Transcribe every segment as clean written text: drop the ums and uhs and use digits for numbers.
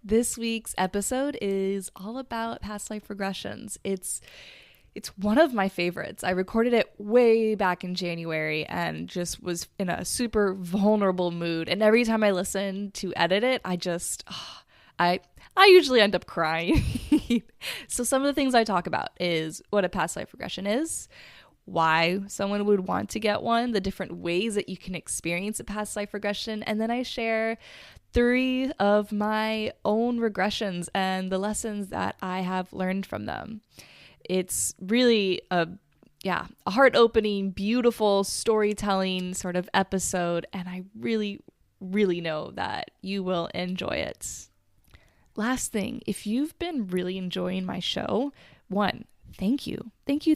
This week's episode is all about past life regressions. It's one of my favorites. I recorded it way back in January and just was in a super vulnerable mood. And every time I listen to edit it, I usually end up crying. So some of the things I talk about is what a past life regression is, why someone would want to get one, the different ways that you can experience a past life regression, and then I share 3 of my own regressions and the lessons that I have learned from them. It's really a heart-opening, beautiful storytelling sort of episode, and I really, really know that you will enjoy it. Last thing, if you've been really enjoying my show, thank you. Thank you.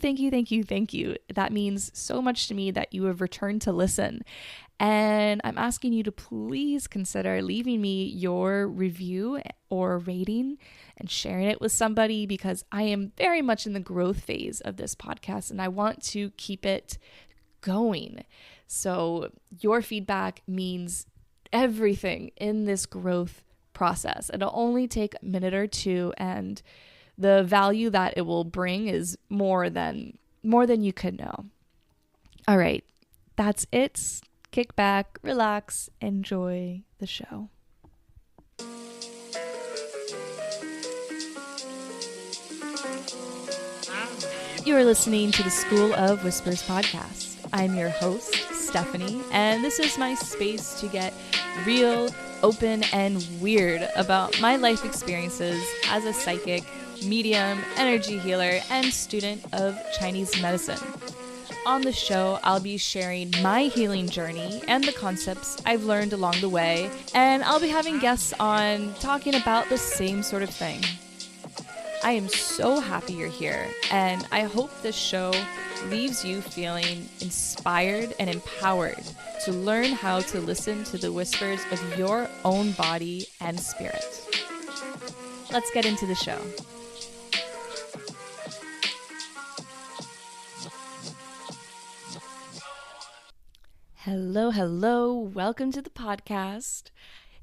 That means so much to me that you have returned to listen. And I'm asking you to please consider leaving me your review or rating and sharing it with somebody, because I am very much in the growth phase of this podcast and I want to keep it going. So your feedback means everything in this growth process. It'll only take a minute or two, and the value that it will bring is more than you could know. All right, that's it. Kick back, relax, enjoy the show. You are listening to the School of Whispers podcast. I'm your host, Stephanie, and this is my space to get real, open, and weird about my life experiences as a psychic, medium, energy healer, and student of Chinese medicine. On the show, I'll be sharing my healing journey and the concepts I've learned along the way, and I'll be having guests on talking about the same sort of thing. I am so happy you're here, and I hope this show leaves you feeling inspired and empowered to learn how to listen to the whispers of your own body and spirit. Let's get into the show. Hello. Welcome to the podcast.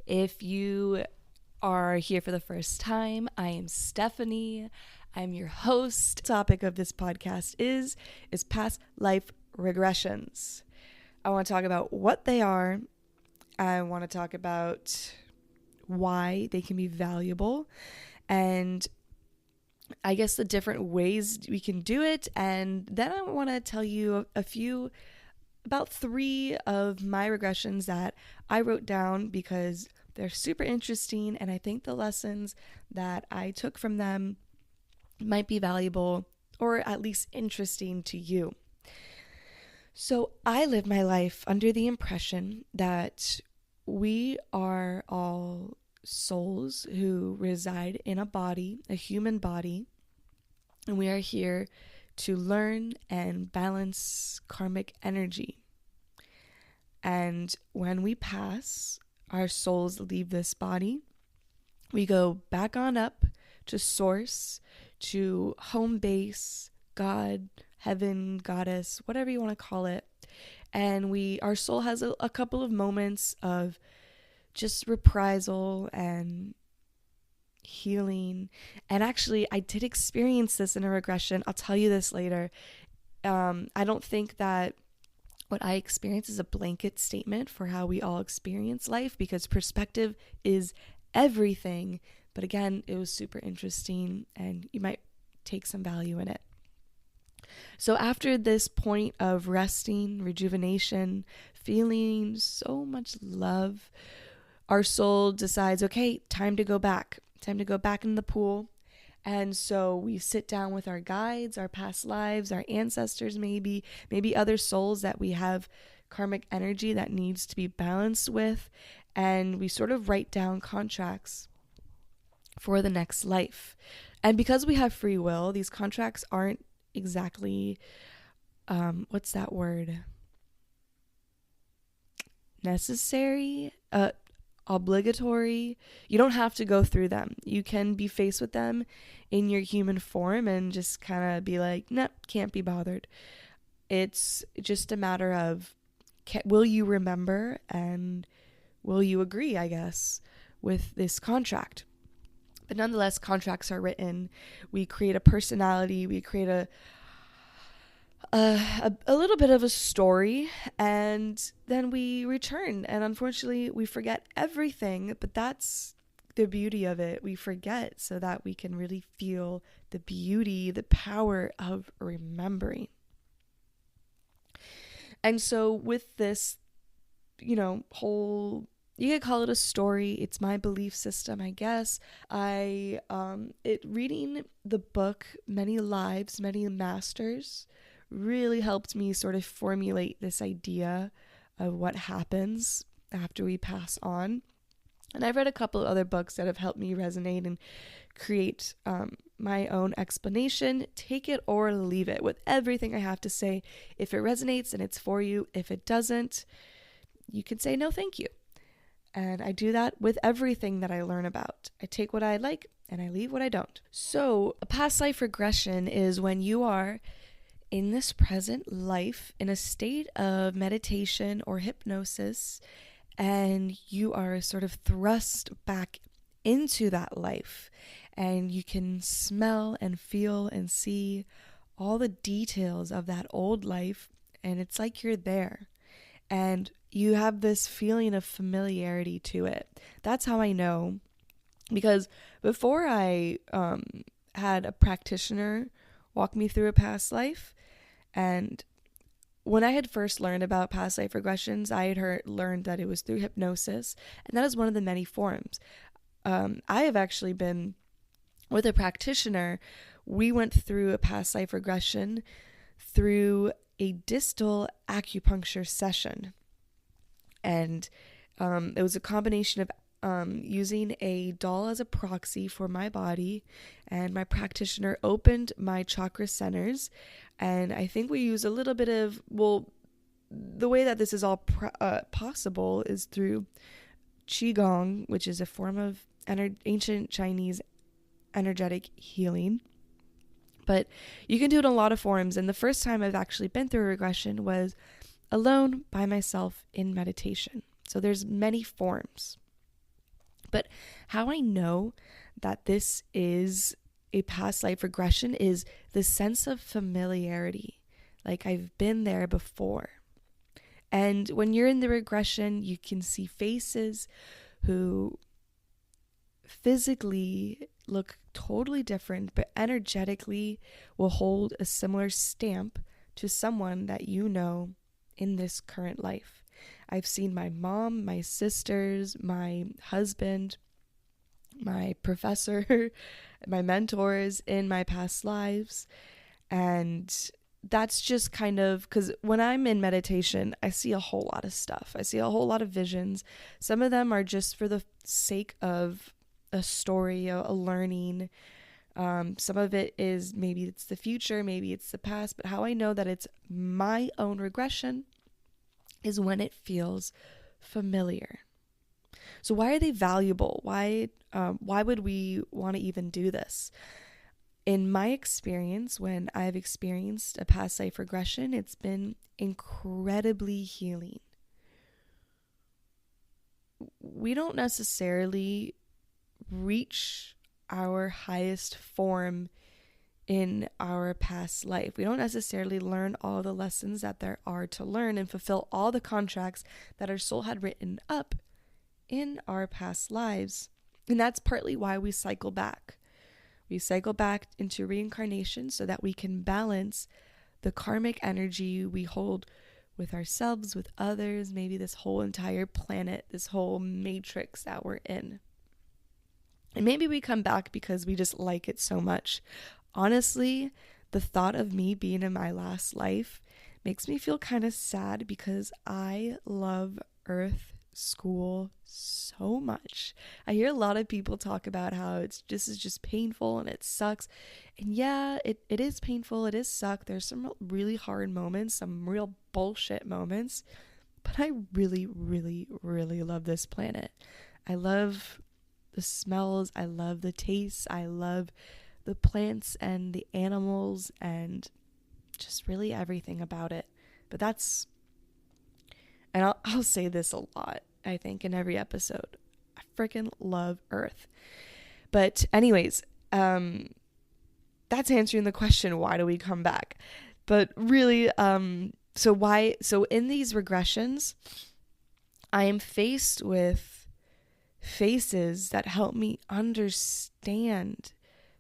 If you are here for the first time, I am Stephanie. I'm your host. The topic of this podcast is past life regressions. I want to talk about what they are. I want to talk about why they can be valuable, and I guess the different ways we can do it. And then I want to tell you about 3 of my regressions that I wrote down because they're super interesting, and I think the lessons that I took from them might be valuable or at least interesting to you. So I live my life under the impression that we are all souls who reside in a body, a human body, and we are here to learn and balance karmic energy. And when we pass, our souls leave this body. We go back on up to source, to home base, God, heaven, goddess, whatever you want to call it. And our soul has a couple of moments of just reprisal and healing. And actually, I did experience this in a regression. I'll tell you this later. I don't think that what I experience is a blanket statement for how we all experience life, because perspective is everything. But again, it was super interesting and you might take some value in it. So after this point of resting, rejuvenation, feeling so much love, our soul decides, okay, time to go back in the pool. And so we sit down with our guides, our past lives, our ancestors, maybe other souls that we have karmic energy that needs to be balanced with. And we sort of write down contracts for the next life. And because we have free will, these contracts aren't exactly, what's that word? Necessary? Obligatory. You don't have to go through them. You can be faced with them in your human form and just kind of be like, nah, can't be bothered. It's just a matter of, will you remember and will you agree, I guess, with this contract? But nonetheless, contracts are written. We create a personality. We create a little bit of a story, and then we return. And unfortunately, we forget everything, but that's the beauty of it. We forget so that we can really feel the beauty, the power of remembering. And so with this, whole, you could call it a story. It's my belief system, I guess. Reading the book, Many Lives, Many Masters, really helped me sort of formulate this idea of what happens after we pass on. And I've read a couple of other books that have helped me resonate and create my own explanation. Take it or leave it with everything I have to say. If it resonates and it's for you, if it doesn't, you can say no thank you. And I do that with everything that I learn about. I take what I like and I leave what I don't. So a past life regression is when you are in this present life in a state of meditation or hypnosis, and you are sort of thrust back into that life, and you can smell and feel and see all the details of that old life, and it's like you're there, and you have this feeling of familiarity to it. That's how I know, because before I had a practitioner walk me through a past life, and when I had first learned about past life regressions, I had learned that it was through hypnosis, and that is one of the many forms. I have actually been with a practitioner. We went through a past life regression through a distal acupuncture session, and it was a combination of using a doll as a proxy for my body, and my practitioner opened my chakra centers, and I think we used a little bit of, the way that this is all possible is through Qigong, which is a form of ancient Chinese energetic healing. But you can do it in a lot of forms, and the first time I've actually been through a regression was alone by myself in meditation. So there's many forms. But how I know that this is a past life regression is the sense of familiarity. Like I've been there before. And when you're in the regression, you can see faces who physically look totally different, but energetically will hold a similar stamp to someone that you know in this current life. I've seen my mom, my sisters, my husband, my professor, my mentors in my past lives. And that's just kind of, because when I'm in meditation, I see a whole lot of stuff. I see a whole lot of visions. Some of them are just for the sake of a story, a learning. Some of it is maybe it's the future, maybe it's the past. But how I know that it's my own regression is when it feels familiar. So why are they valuable? Why would we want to even do this? In my experience, when I've experienced a past life regression, it's been incredibly healing. We don't necessarily reach our highest form in our past life. We don't necessarily learn all the lessons that there are to learn and fulfill all the contracts that our soul had written up in our past lives. And that's partly why we cycle back. We cycle back into reincarnation so that we can balance the karmic energy we hold with ourselves, with others, maybe this whole entire planet, this whole matrix that we're in. And maybe we come back because we just like it so much. Honestly, the thought of me being in my last life makes me feel kind of sad because I love Earth school so much. I hear a lot of people talk about how is just painful and it sucks. And yeah, it is painful. It is suck. There's some really hard moments, some real bullshit moments. But I really, really, really love this planet. I love the smells. I love the tastes. I love the plants and the animals and just really everything about it. But that's, and I'll say this a lot, I think, in every episode. I freaking love Earth. But anyways, that's answering the question, why do we come back? But really, so in these regressions, I am faced with faces that help me understand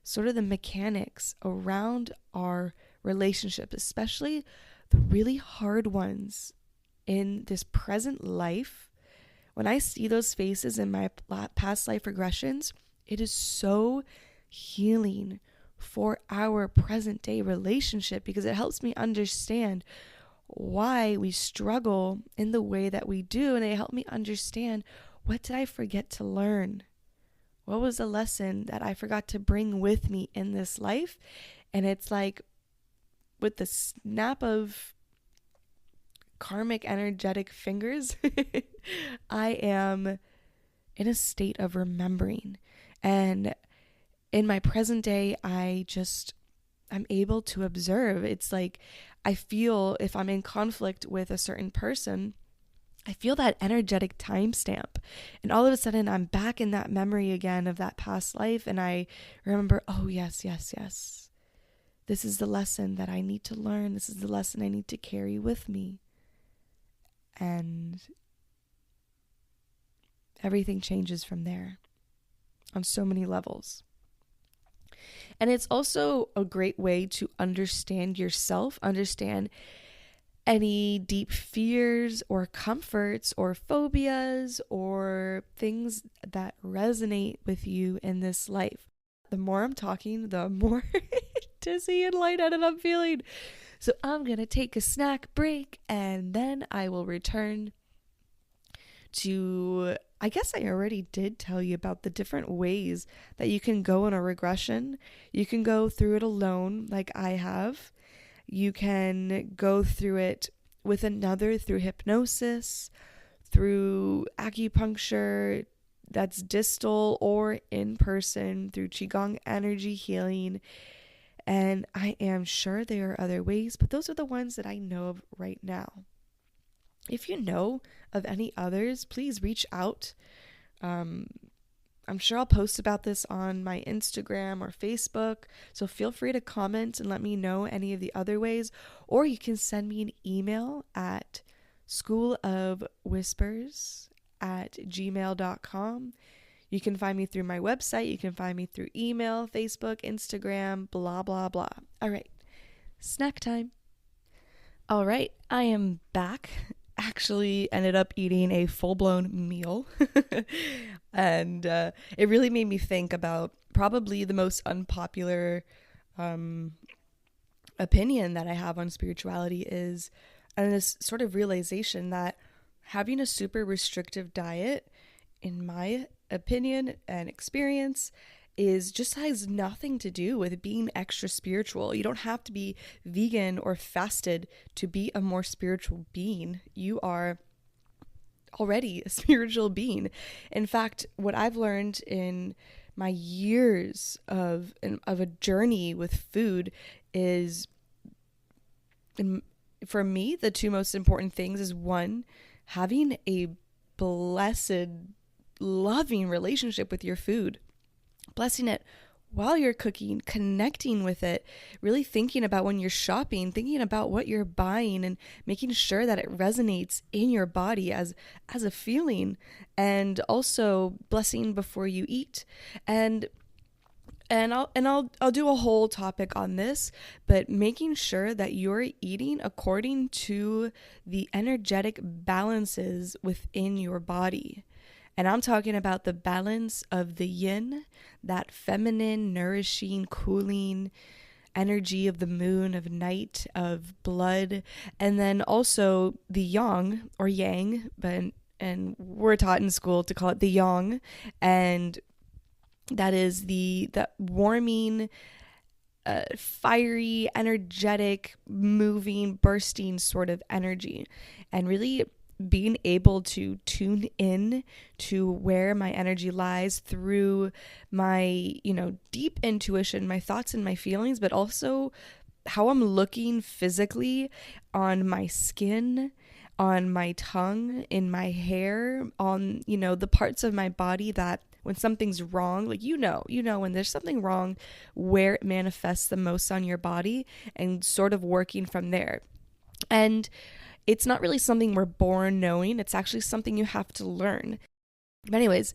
sort of the mechanics around our relationship, especially the really hard ones in this present life. When I see those faces in my past life regressions, it is so healing for our present day relationship, because it helps me understand why we struggle in the way that we do. And it helped me understand, what did I forget to learn? What was a lesson that I forgot to bring with me in this life? And it's like, with the snap of karmic energetic fingers, I am in a state of remembering. And in my present day, I'm able to observe. It's like, I feel if I'm in conflict with a certain person, I feel that energetic timestamp. And all of a sudden, I'm back in that memory again of that past life. And I remember, oh, yes. This is the lesson that I need to learn. This is the lesson I need to carry with me. And everything changes from there on so many levels. And it's also a great way to understand yourself, understand any deep fears or comforts or phobias or things that resonate with you in this life. The more I'm talking, the more dizzy and lightheaded I'm feeling. So I'm going to take a snack break, and then I will return to, I guess I already did tell you about the different ways that you can go in a regression. You can go through it alone, like I have. You can go through it with another through hypnosis, through acupuncture that's distal, or in person through Qigong energy healing. And I am sure there are other ways, but those are the ones that I know of right now. If you know of any others, please reach out. I'm sure I'll post about this on my Instagram or Facebook, so feel free to comment and let me know any of the other ways, or you can send me an email at schoolofwhispers@gmail.com. You can find me through my website. You can find me through email, Facebook, Instagram, blah, blah, blah. All right, snack time. All right, I am back. Actually ended up eating a full-blown meal. And it really made me think about probably the most unpopular opinion that I have on spirituality is, and this sort of realization that having a super restrictive diet, in my opinion and experience, has nothing to do with being extra spiritual. You don't have to be vegan or fasted to be a more spiritual being. You are already a spiritual being. In fact, what I've learned in my years of a journey with food is, for me, the two most important things is, one, having a blessed, loving relationship with your food. Blessing it while you're cooking, connecting with it, really thinking about when you're shopping, thinking about what you're buying, and making sure that it resonates in your body as a feeling, and also blessing before you eat. And I'll do a whole topic on this, but making sure that you're eating according to the energetic balances within your body. And I'm talking about the balance of the yin, that feminine, nourishing, cooling energy of the moon, of night, of blood, and then also the yang or yang, and we're taught in school to call it the yang, and that is that warming, fiery, energetic, moving, bursting sort of energy, and really being able to tune in to where my energy lies through my, deep intuition, my thoughts and my feelings, but also how I'm looking physically on my skin, on my tongue, in my hair, on, the parts of my body that when something's wrong, like you know when there's something wrong, where it manifests the most on your body, and sort of working from there. And it's not really something we're born knowing. It's actually something you have to learn. But anyways,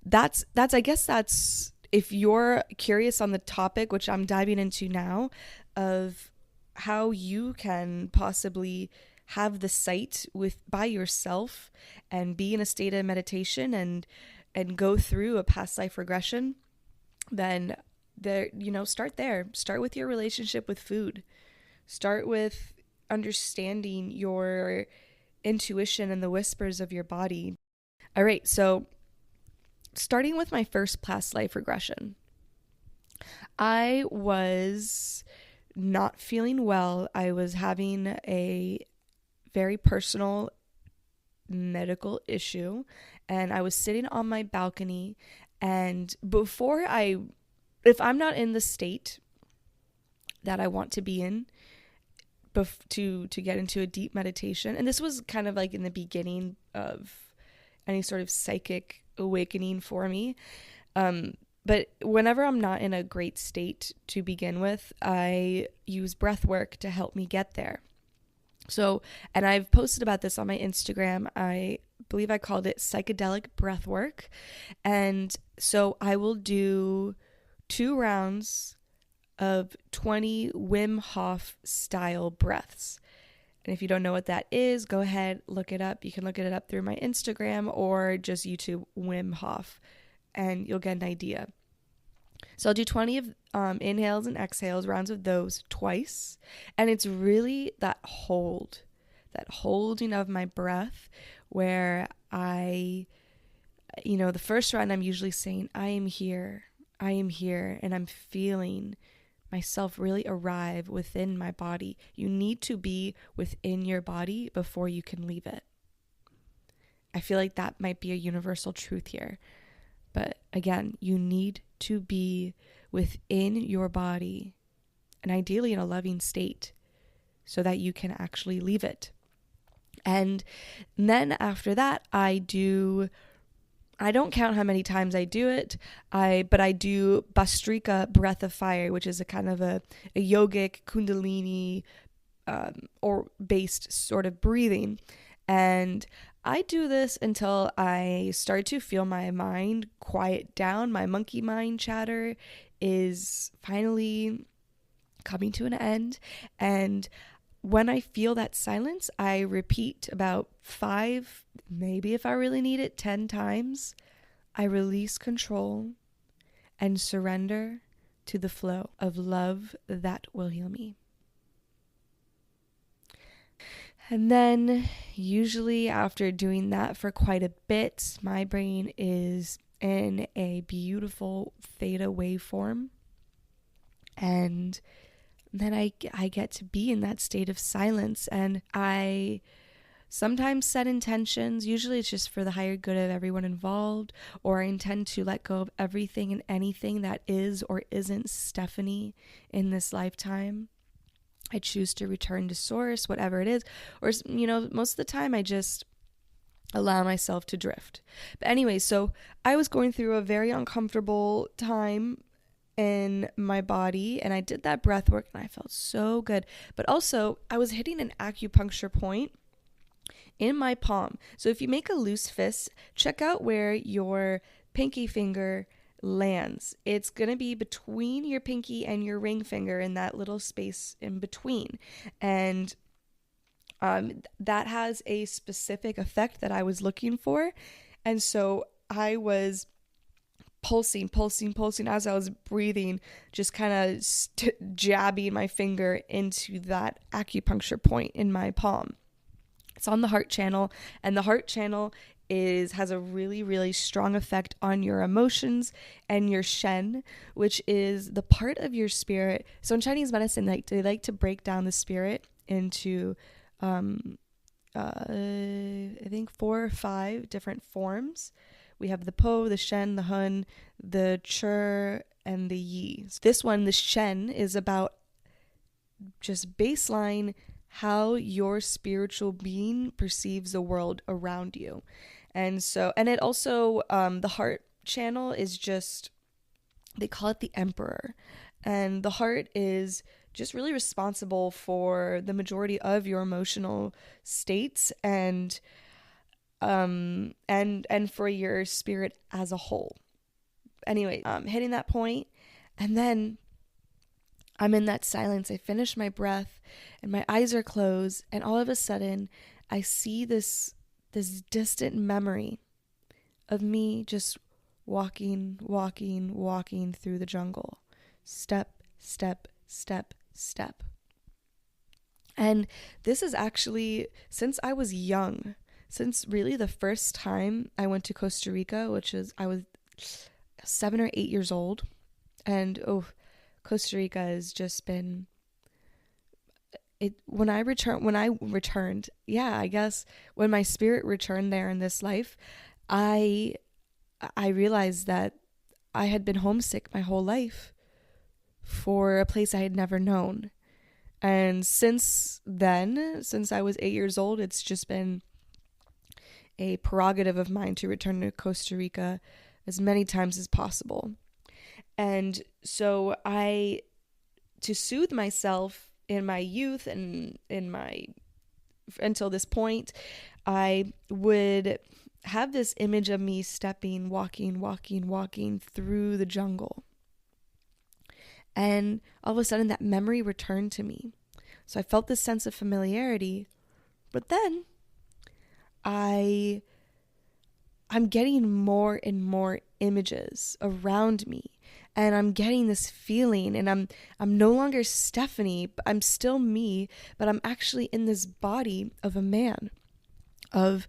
that's I guess that's, if you're curious on the topic, which I'm diving into now, of how you can possibly have the sight by yourself and be in a state of meditation and go through a past life regression, then start there. Start with your relationship with food. Start with understanding your intuition and the whispers of your body. All right, so starting with my first past life regression, I was not feeling well. I was having a very personal medical issue, and I was sitting on my balcony, and if I'm not in the state that I want to be in to get into a deep meditation, and this was kind of like in the beginning of any sort of psychic awakening for me, but whenever I'm not in a great state to begin with, I use breath work to help me get there. So, and I've posted about this on my Instagram. I believe I called it psychedelic breath work. And so I will do 2 rounds of 20 Wim Hof style breaths. And if you don't know what that is, go ahead, look it up. You can look it up through my Instagram or just YouTube Wim Hof, and you'll get an idea. So I'll do 20 of inhales and exhales, rounds of those twice. And it's really that holding of my breath where the first round I'm usually saying, I am here, and I'm feeling myself really arrive within my body. You need to be within your body before you can leave it. I feel like that might be a universal truth here. But again, you need to be within your body, and ideally in a loving state, so that you can actually leave it. And then after that, I don't count how many times I do it, but I do Bhastrika breath of fire, which is a kind of a yogic kundalini or based sort of breathing. And I do this until I start to feel my mind quiet down. My monkey mind chatter is finally coming to an end. And when I feel that silence, I repeat about 5, maybe if I really need it, 10 times. I release control and surrender to the flow of love that will heal me. And then usually after doing that for quite a bit, my brain is in a beautiful theta waveform. And then I get to be in that state of silence. And I sometimes set intentions. Usually it's just for the higher good of everyone involved, or I intend to let go of everything and anything that is or isn't Stephanie in this lifetime. I choose to return to source, whatever it is. Or, most of the time I just allow myself to drift. But anyway, so I was going through a very uncomfortable time in my body, and I did that breath work and I felt so good. But also I was hitting an acupuncture point in my palm. So if you make a loose fist, check out where your pinky finger lands. It's going to be between your pinky and your ring finger, in that little space in between. And that has a specific effect that I was looking for. And so I was pulsing as I was breathing, just kind of jabbing my finger into that acupuncture point in my palm. It's on the heart channel, and the heart channel has a really, really strong effect on your emotions and your Shen, which is the part of your spirit. So in Chinese medicine, they like to break down the spirit into I think 4 or 5 different forms. We have the Po, the Shen, the Hun, the Chur, and the Yi. So this one, the Shen, is about just baseline how your spiritual being perceives the world around you. And it also, the heart channel is just, they call it the emperor. And the heart is just really responsible for the majority of your emotional states and for your spirit as a whole. Anyway, hitting that point, and then I'm in that silence. I finish my breath and my eyes are closed, and all of a sudden I see this distant memory of me just walking through the jungle. Step, step, step, step. And this is actually since I was young, since really the first time I went to Costa Rica, I was 7 or 8 years old. And Costa Rica has just been it when I returned, I guess when my spirit returned there in this life, I realized that I had been homesick my whole life for a place I had never known. And since then, since I was 8 years old, it's just been a prerogative of mine to return to Costa Rica as many times as possible. And so to soothe myself in my youth and until this point, I would have this image of me stepping, walking through the jungle. And all of a sudden that memory returned to me. So I felt this sense of familiarity, but then I'm getting more and more images around me, and I'm getting this feeling, and I'm no longer Stephanie, but I'm still me, but I'm actually in this body of a man, of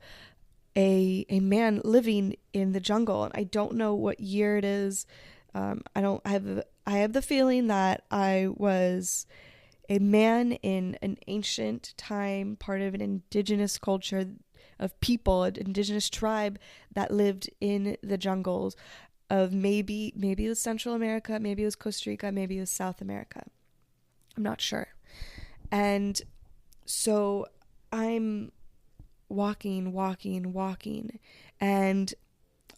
a man living in the jungle. And I don't know what year it is. I have the feeling that I was a man in an ancient time, part of an indigenous culture of people, an indigenous tribe that lived in the jungles of maybe it was Central America, maybe it was Costa Rica, maybe it was South America. I'm not sure. And so I'm walking, and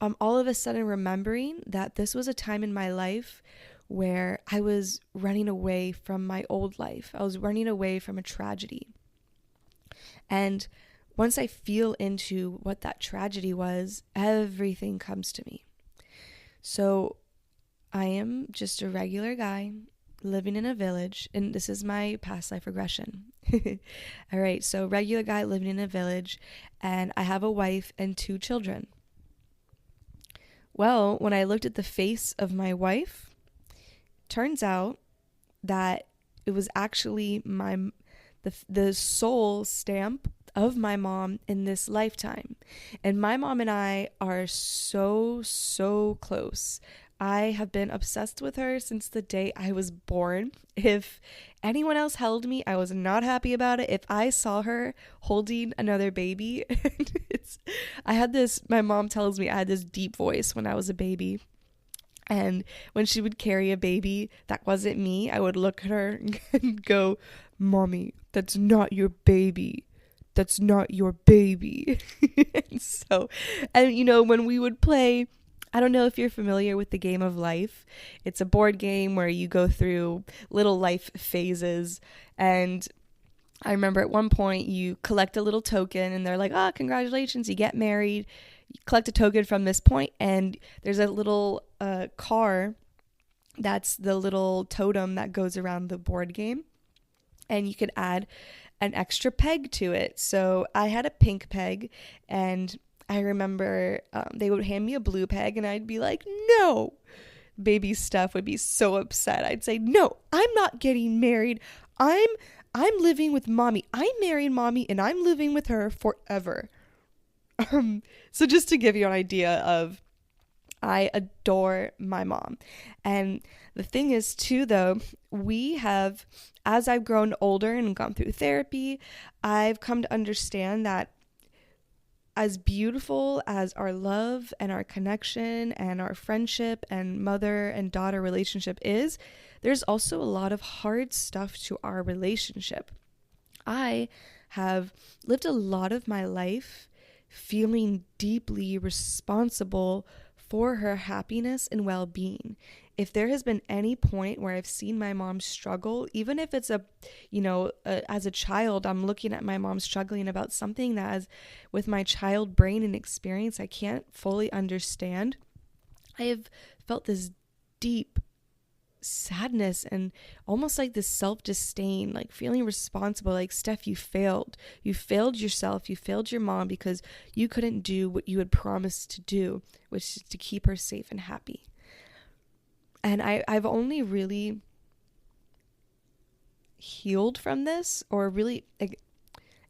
I'm all of a sudden remembering that this was a time in my life where I was running away from my old life. I was running away from a tragedy. And once I feel into what that tragedy was, everything comes to me. So I am just a regular guy living in a village, and this is my past life regression. All right, so regular guy living in a village, and I have a wife and 2 children. Well, when I looked at the face of my wife, turns out that it was actually the soul stamp of my mom in this lifetime. And my mom and I are so close. I have been obsessed with her since the day I was born. If anyone else held me, I was not happy about it. If I saw her holding another baby, my mom tells me I had this deep voice when I was a baby. And when she would carry a baby that wasn't me, I would look at her and go, "Mommy, that's not your baby. That's not your baby." and when we would play, I don't know if you're familiar with the game of life. It's a board game where you go through little life phases. And I remember at one point you collect a little token and they're like, congratulations, you get married. You collect a token from this point, and there's a little car that's the little totem that goes around the board game. And you could add an extra peg to it. So I had a pink peg, and I remember they would hand me a blue peg, and I'd be like, "No." Baby Steph would be so upset. I'd say, "No, I'm not getting married. I'm living with mommy. I married mommy, and I'm living with her forever." So just to give you an idea of, I adore my mom. And the thing is too, though, as I've grown older and gone through therapy, I've come to understand that as beautiful as our love and our connection and our friendship and mother and daughter relationship is, there's also a lot of hard stuff to our relationship. I have lived a lot of my life feeling deeply responsible for her happiness and well-being. If there has been any point where I've seen my mom struggle, even if it's as a child, I'm looking at my mom struggling about something that as with my child brain and experience, I can't fully understand. I have felt this deep sadness and almost like this self-disdain, like feeling responsible, like, Steph, you failed yourself, you failed your mom because you couldn't do what you had promised to do, which is to keep her safe and happy. And I've only really healed from this, or really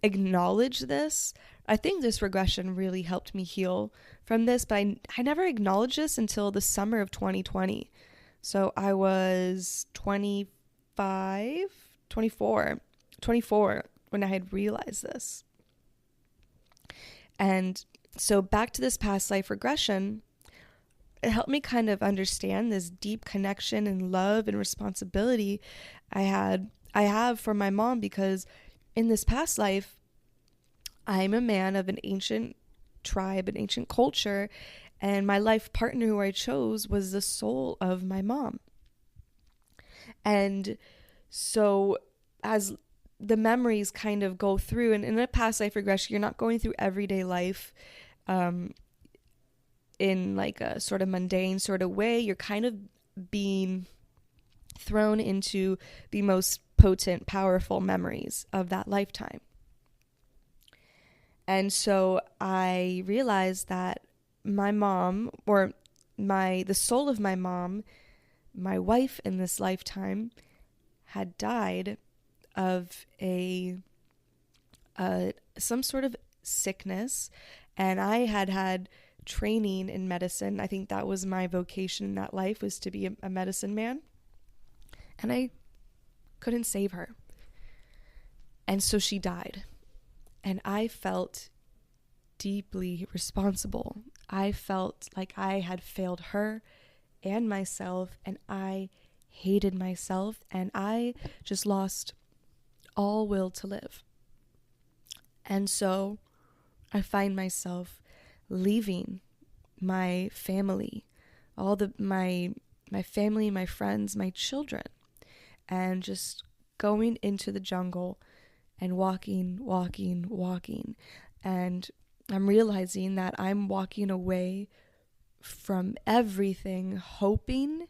acknowledged this. I think this regression really helped me heal from this, but I never acknowledged this until the summer of 2020. So I was 24 when I had realized this. And so back to this past life regression, it helped me kind of understand this deep connection and love and responsibility I have for my mom, because in this past life, I'm a man of an ancient tribe, an ancient culture, and my life partner who I chose was the soul of my mom. And so as the memories kind of go through, and in a past life regression, you're not going through everyday life in like a sort of mundane sort of way. You're kind of being thrown into the most potent, powerful memories of that lifetime. And so I realized that my mom, or the soul of my mom, my wife in this lifetime, had died of some sort of sickness, and I had training in medicine. I think that was my vocation in that life, was to be a medicine man, and I couldn't save her. And so she died, and I felt deeply responsible. I felt like I had failed her and myself, and I hated myself, and I just lost all will to live. And so I find myself leaving my family, my family, my friends, my children, and just going into the jungle and walking. And I'm realizing that I'm walking away from everything, hoping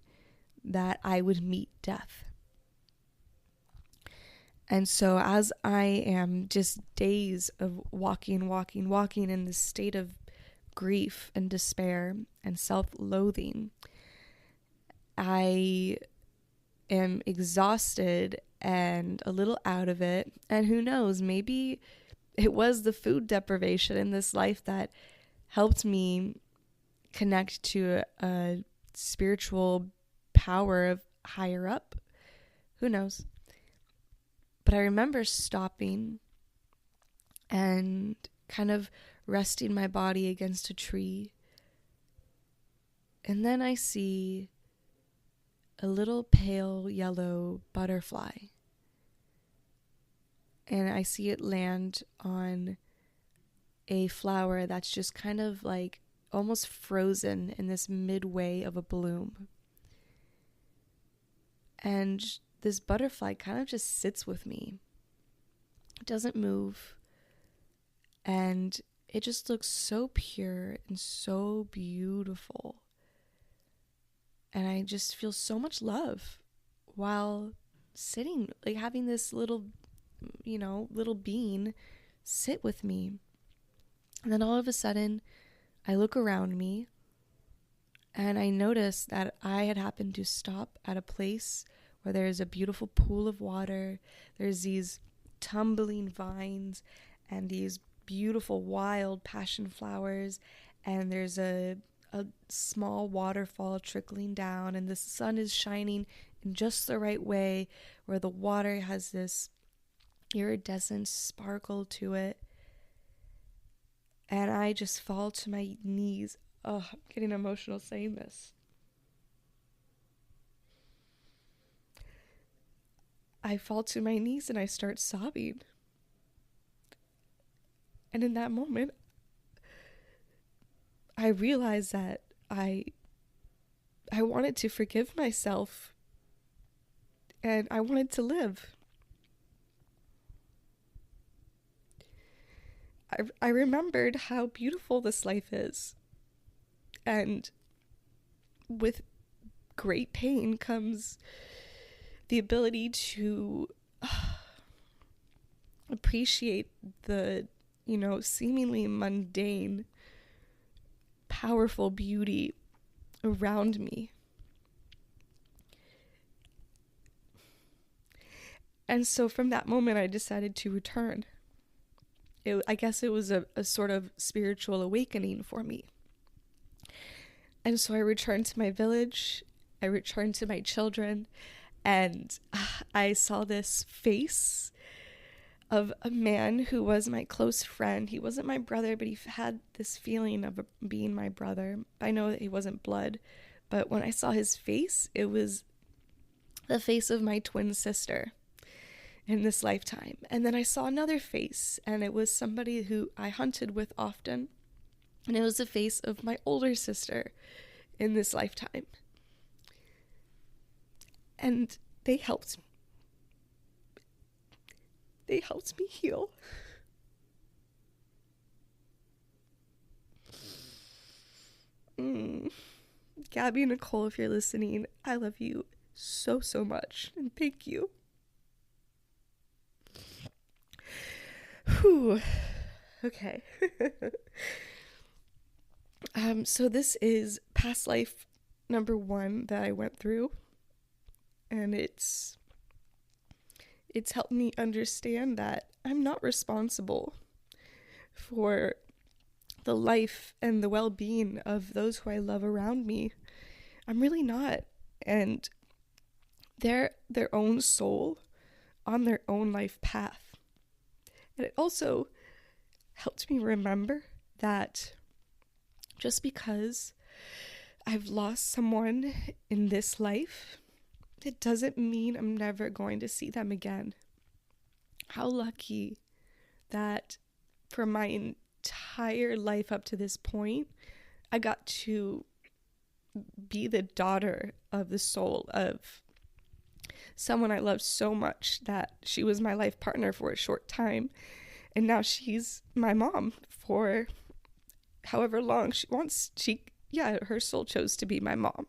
that I would meet death. And so as I am just days of walking in this state of grief and despair and self-loathing, I am exhausted and a little out of it. And who knows, maybe it was the food deprivation in this life that helped me connect to a spiritual power of higher up. Who knows? But I remember stopping and kind of resting my body against a tree. And then I see a little pale yellow butterfly. And I see it land on a flower that's just kind of like almost frozen in this midway of a bloom. And this butterfly kind of just sits with me. It doesn't move. And it just looks so pure and so beautiful. And I just feel so much love while sitting, like having this little being sit with me. And then all of a sudden, I look around me and I notice that I had happened to stop at a place where there's a beautiful pool of water. There's these tumbling vines and these beautiful wild passion flowers, and there's a small waterfall trickling down, and the sun is shining in just the right way where the water has this iridescent sparkle to it. And I just fall to my knees. Oh, I'm getting emotional saying this. I fall to my knees and I start sobbing. And in that moment, I realize that I wanted to forgive myself, and I wanted to live. I remembered how beautiful this life is, and with great pain comes the ability to appreciate the, seemingly mundane, powerful beauty around me. And so from that moment, I decided to return. I guess it was a sort of spiritual awakening for me. And so I returned to my village, I returned to my children, and I saw this face of a man who was my close friend. He wasn't my brother, but he had this feeling of being my brother. I know that he wasn't blood, but when I saw his face, it was the face of my twin sister in this lifetime. And then I saw another face, and it was somebody who I hunted with often, and it was the face of my older sister in this lifetime. And they helped me heal. Gabby and Nicole, if you're listening, I love you so, so much, and thank you. Whew. Okay. So this is past life number 1 that I went through, and it's helped me understand that I'm not responsible for the life and the well-being of those who I love around me. I'm really not. And they're their own soul on their own life path. And it also helped me remember that just because I've lost someone in this life, it doesn't mean I'm never going to see them again. How lucky that for my entire life up to this point, I got to be the daughter of the soul of someone I loved so much that she was my life partner for a short time. And now she's my mom for however long she wants. Her soul chose to be my mom.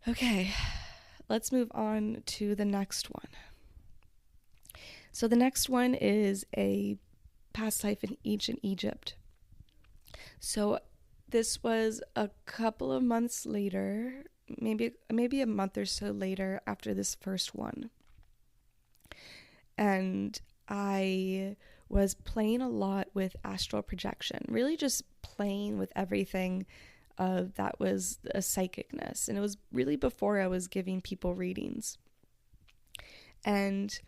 Okay, let's move on to the next one. So the next one is a past life in ancient Egypt. So this was a couple of months later, maybe a month or so later after this first one. And I was playing a lot with astral projection, really just playing with everything that was a psychicness. And it was really before I was giving people readings. And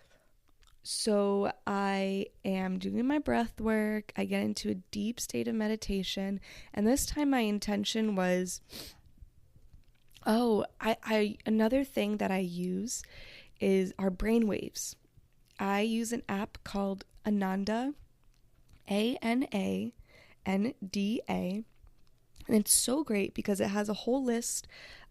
so I am doing my breath work. I get into a deep state of meditation. And this time my intention was, another thing that I use are brain waves. I use an app called Ananda, Ananda. And it's so great because it has a whole list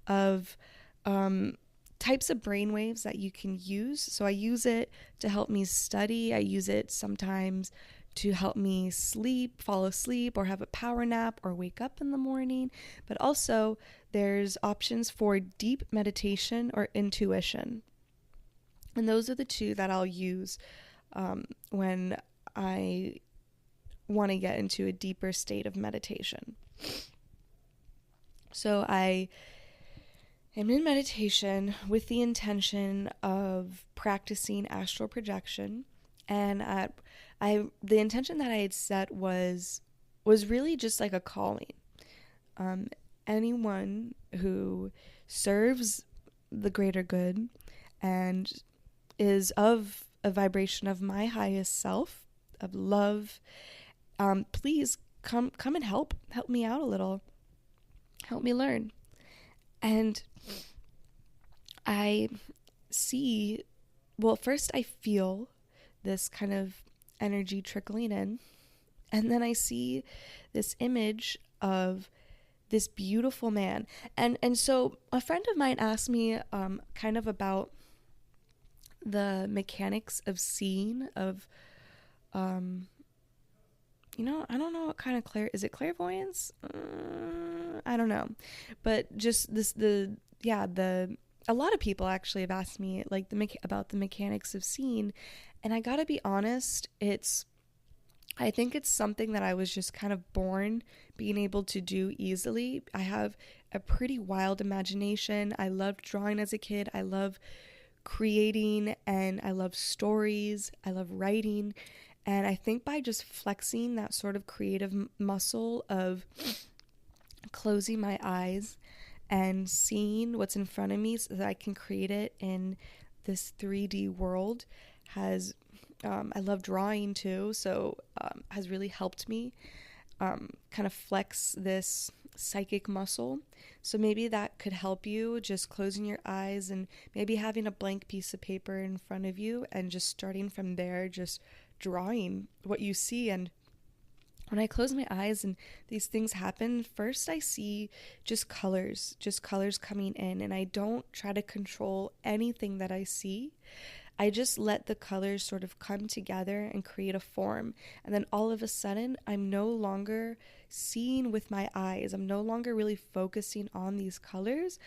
of types of brainwaves that you can use. So I use it to help me study. I use it sometimes to help me fall asleep, or have a power nap, or wake up in the morning. But also there's options for deep meditation or intuition. And those are the two that I'll use when I want to get into a deeper state of meditation. So I am in meditation with the intention of practicing astral projection, and the intention that I had set was really just like a calling. Anyone who serves the greater good and is of a vibration of my highest self, of love, please come and help me out a little. Help me learn. And I see, first I feel this kind of energy trickling in. And then I see this image of this beautiful man. And so a friend of mine asked me kind of about the mechanics of seeing, of I don't know what kind of is it clairvoyance? I don't know. But just a lot of people actually have asked me like about the mechanics of seeing, and I gotta be honest, I think it's something that I was just kind of born being able to do easily. I have a pretty wild imagination. I loved drawing as a kid. I love creating, and I love stories. I love writing. And I think by just flexing that sort of creative muscle of closing my eyes and seeing what's in front of me so that I can create it in this 3D world has, I love drawing too, so has really helped me kind of flex this psychic muscle. So maybe that could help you, just closing your eyes and maybe having a blank piece of paper in front of you and just starting from there, just drawing what you see. And when I close my eyes and these things happen, first I see just colors coming in, and I don't try to control anything that I see. I just let the colors sort of come together and create a form. And then all of a sudden, I'm no longer seeing with my eyes. I'm no longer really focusing on these colors.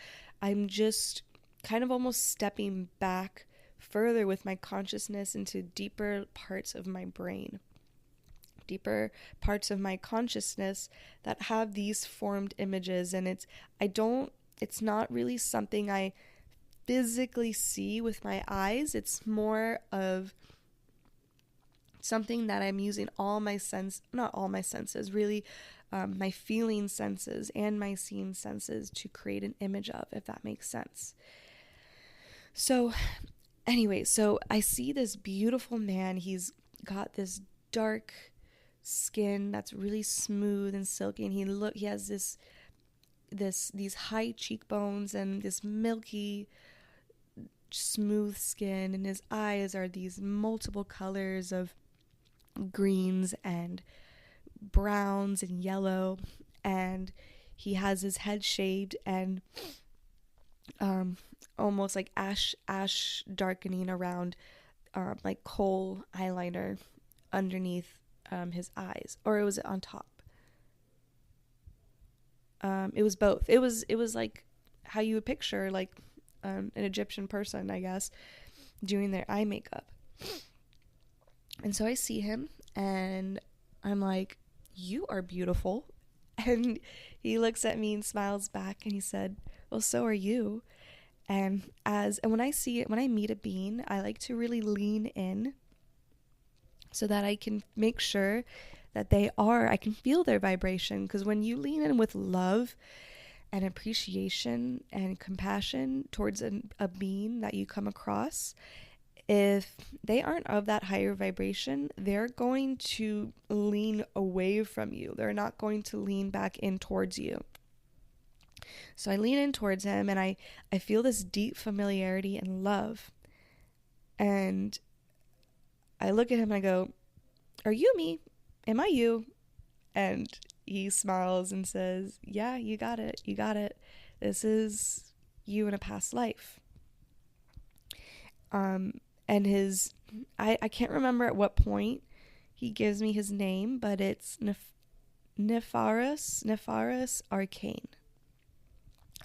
I'm just kind of almost stepping back further with my consciousness into deeper parts of my brain, deeper parts of my consciousness that have these formed images. And it's not really something I physically see with my eyes. It's more of something that I'm using not all my senses, really, my feeling senses and my seeing senses to create an image of, if that makes sense. So anyway, so I see this beautiful man. He's got this dark skin that's really smooth and silky, and he has these high cheekbones and this milky smooth skin, and his eyes are these multiple colors of greens and browns and yellow, and he has his head shaved and almost like ash darkening around like coal eyeliner underneath his eyes, or was it on top? It was both. It was like how you would picture like an Egyptian person, I guess, doing their eye makeup. And so I see him and I'm like, "You are beautiful." And he looks at me and smiles back and he said, "Well, so are you." And when I meet a being, I like to really lean in so that I can make sure that I can feel their vibration. Because when you lean in with love and appreciation and compassion towards a being that you come across, if they aren't of that higher vibration, they're going to lean away from you. They're not going to lean back in towards you. So I lean in towards him and I feel this deep familiarity and love. And I look at him and I go, "Are you me? Am I you?" And he smiles and says, "Yeah, you got it. You got it. This is you in a past life." And I can't remember at what point he gives me his name, but it's Nefaris Arcane.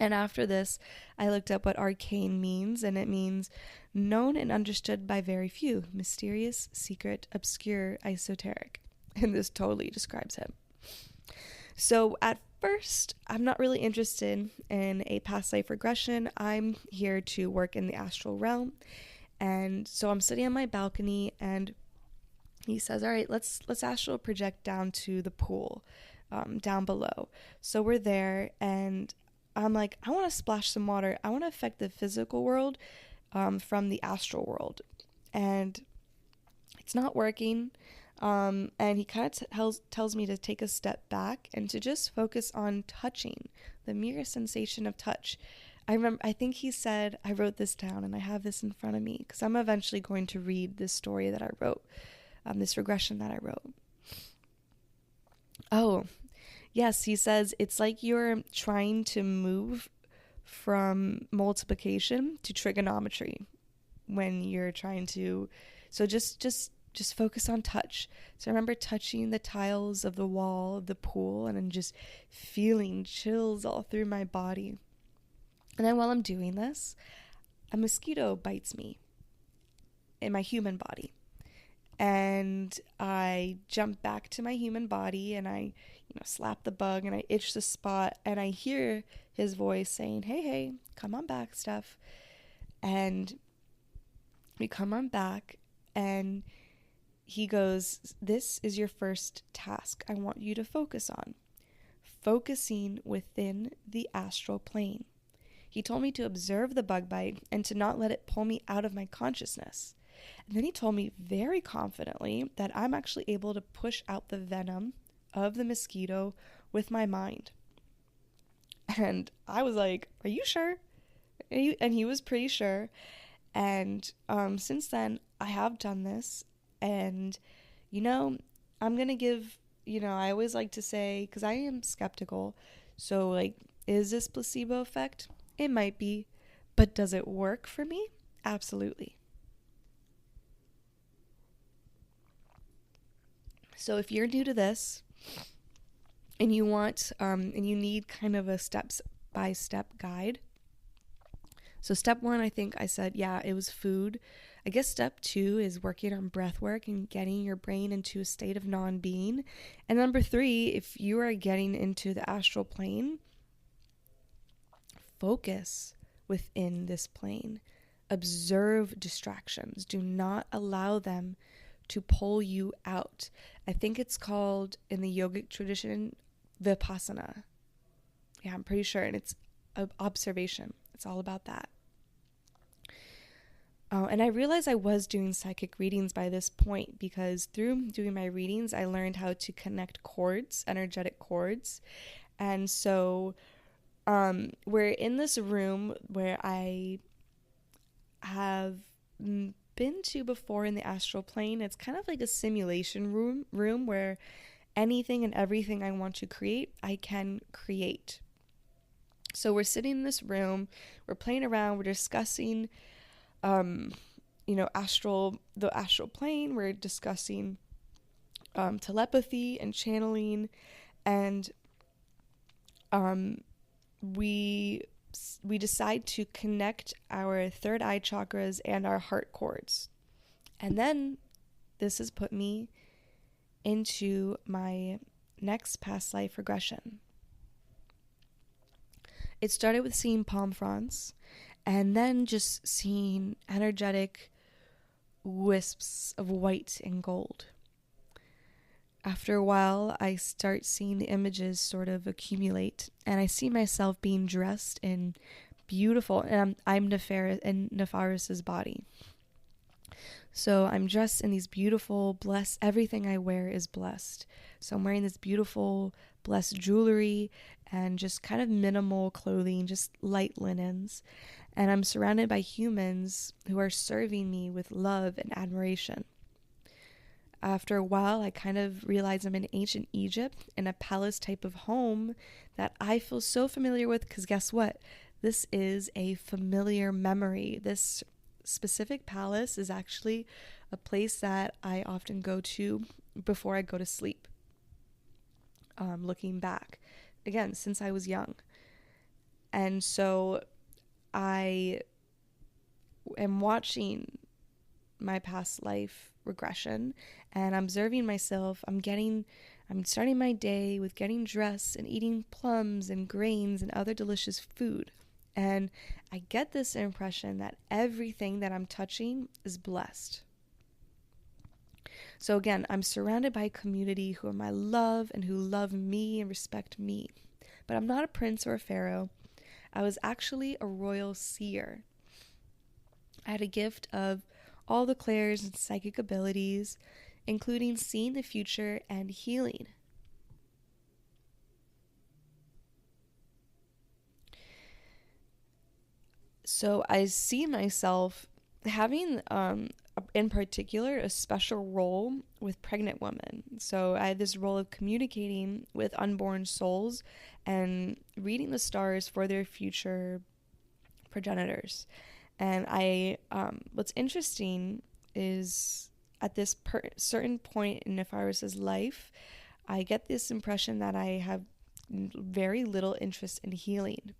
And after this, I looked up what arcane means, and it means known and understood by very few, mysterious, secret, obscure, esoteric. And this totally describes him. So at first, I'm not really interested in a past life regression. I'm here to work in the astral realm. And so I'm sitting on my balcony and he says, "All right, let's astral project down to the pool down below." So we're there and I'm like, I want to splash some water. I want to affect the physical world from the astral world. And it's not working. And he kind of tells me to take a step back and to just focus on touching, the mere sensation of touch. I think he said, I wrote this down and I have this in front of me because I'm eventually going to read this story that I wrote, this regression that I wrote. Oh, yes, he says it's like you're trying to move from multiplication to trigonometry when you're trying to, so just focus on touch. So I remember touching the tiles of the wall of the pool and then just feeling chills all through my body. And then while I'm doing this, a mosquito bites me in my human body. And I jump back to my human body and I, slap the bug and I itch the spot and I hear his voice saying, hey, come on back, Steph. And we come on back and he goes, this is your first task I want you to focus on. Focusing within the astral plane. He told me to observe the bug bite and to not let it pull me out of my consciousness. And then he told me very confidently that I'm actually able to push out the venom of the mosquito with my mind. And I was like, are you sure? And he was pretty sure. And since then, I have done this. And, I'm going to give, I always like to say, because I am skeptical. So, is this placebo effect? It might be. But does it work for me? Absolutely. So if you're new to this and you want, and you need kind of a step-by-step guide. So step 1, I think I said, it was food. I guess step 2 is working on breath work and getting your brain into a state of non-being. And number 3, if you are getting into the astral plane, focus within this plane. Observe distractions. Do not allow them to pull you out. I think it's called, in the yogic tradition, vipassana. Yeah, I'm pretty sure. And it's observation. It's all about that. And I realized I was doing psychic readings by this point because through doing my readings, I learned how to connect cords, energetic cords. And so we're in this room where I have been to before in the astral plane. It's kind of like a simulation room where anything and everything I want to create, I can create. So we're sitting in this room, we're playing around, we're discussing the astral plane, we're discussing telepathy and channeling, and we decide to connect our third eye chakras and our heart cords. And then this has put me into my next past life regression. It started with seeing palm fronds and then just seeing energetic wisps of white and gold. After a while, I start seeing the images sort of accumulate, and I see myself being dressed in beautiful, and I'm in Nefaris's body. So I'm dressed in these beautiful, blessed, everything I wear is blessed. So I'm wearing this beautiful, blessed jewelry and just kind of minimal clothing, just light linens. And I'm surrounded by humans who are serving me with love and admiration. After a while, I kind of realize I'm in ancient Egypt in a palace type of home that I feel so familiar with because guess what? This is a familiar memory. This specific palace is actually a place that I often go to before I go to sleep. Looking back, again, since I was young. And so I am watching my past life regression and I'm observing myself. I'm starting my day with getting dressed and eating plums and grains and other delicious food. And I get this impression that everything that I'm touching is blessed. So again, I'm surrounded by a community who are my love and who love me and respect me. But I'm not a prince or a pharaoh. I was actually a royal seer. I had a gift of all the clairs and psychic abilities, including seeing the future and healing. So I see myself having, in particular, a special role with pregnant women. So I had this role of communicating with unborn souls and reading the stars for their future progenitors. And what's interesting is at this certain point in Nephiros' life, I get this impression that I have very little interest in healing.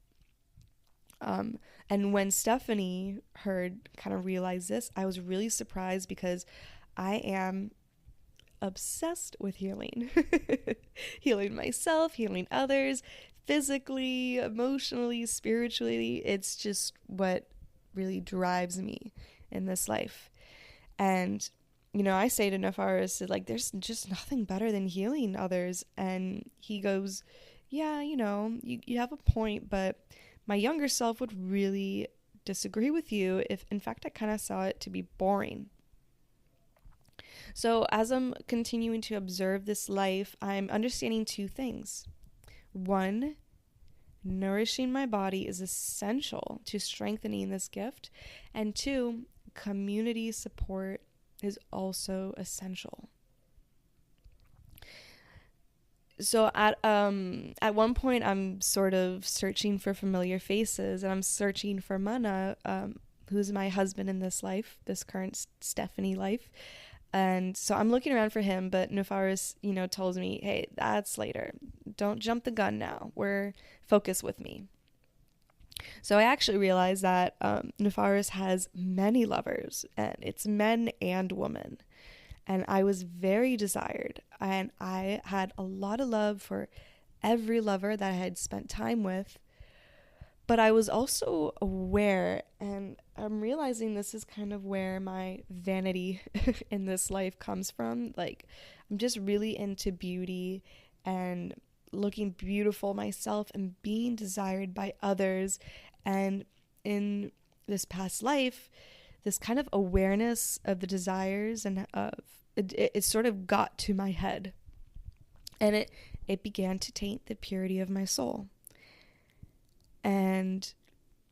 And when Stephanie kind of realized this, I was really surprised because I am obsessed with healing. Healing myself, healing others, physically, emotionally, spiritually. It's just what really drives me in this life. And, I say to Nephiros, like, there's just nothing better than healing others. And he goes, yeah, you have a point, but my younger self would really disagree with you if, in fact, I kind of saw it to be boring. So as I'm continuing to observe this life, I'm understanding two things. One, nourishing my body is essential to strengthening this gift. And two, community support is also essential. So at one point, I'm sort of searching for familiar faces, and I'm searching for Mana, who's my husband in this life, this current Stephanie life. And so I'm looking around for him, but Nephiros, tells me, hey, that's later. Don't jump the gun now. Focus with me. So I actually realized that Nephiros has many lovers, and it's men and women. And I was very desired, and I had a lot of love for every lover that I had spent time with. But I was also aware, and I'm realizing this is kind of where my vanity in this life comes from. Like, I'm just really into beauty and looking beautiful myself and being desired by others. And in this past life, this kind of awareness of the desires and of it sort of got to my head, and it began to taint the purity of my soul. And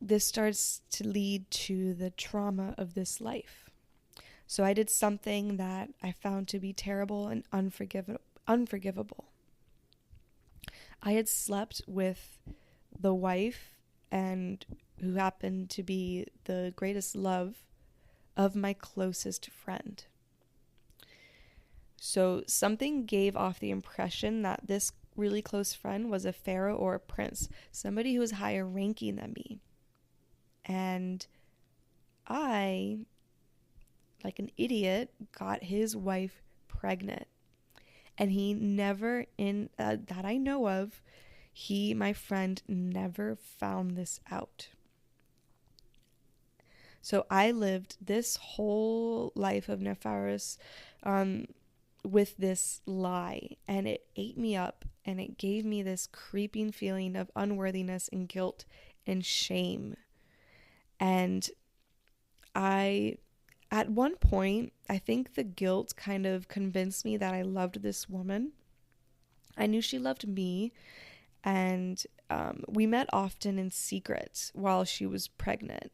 this starts to lead to the trauma of this life. So I did something that I found to be terrible and unforgivable. I had slept with the wife and who happened to be the greatest love of my closest friend. So something gave off the impression that this really close friend was a pharaoh or a prince, somebody who was higher ranking than me. And I, like an idiot, got his wife pregnant. And he never, that I know of, my friend, never found this out. So I lived this whole life of Nephiros with this lie, and it ate me up, and it gave me this creeping feeling of unworthiness and guilt and shame. And at one point, I think the guilt kind of convinced me that I loved this woman. I knew she loved me, and we met often in secret while she was pregnant.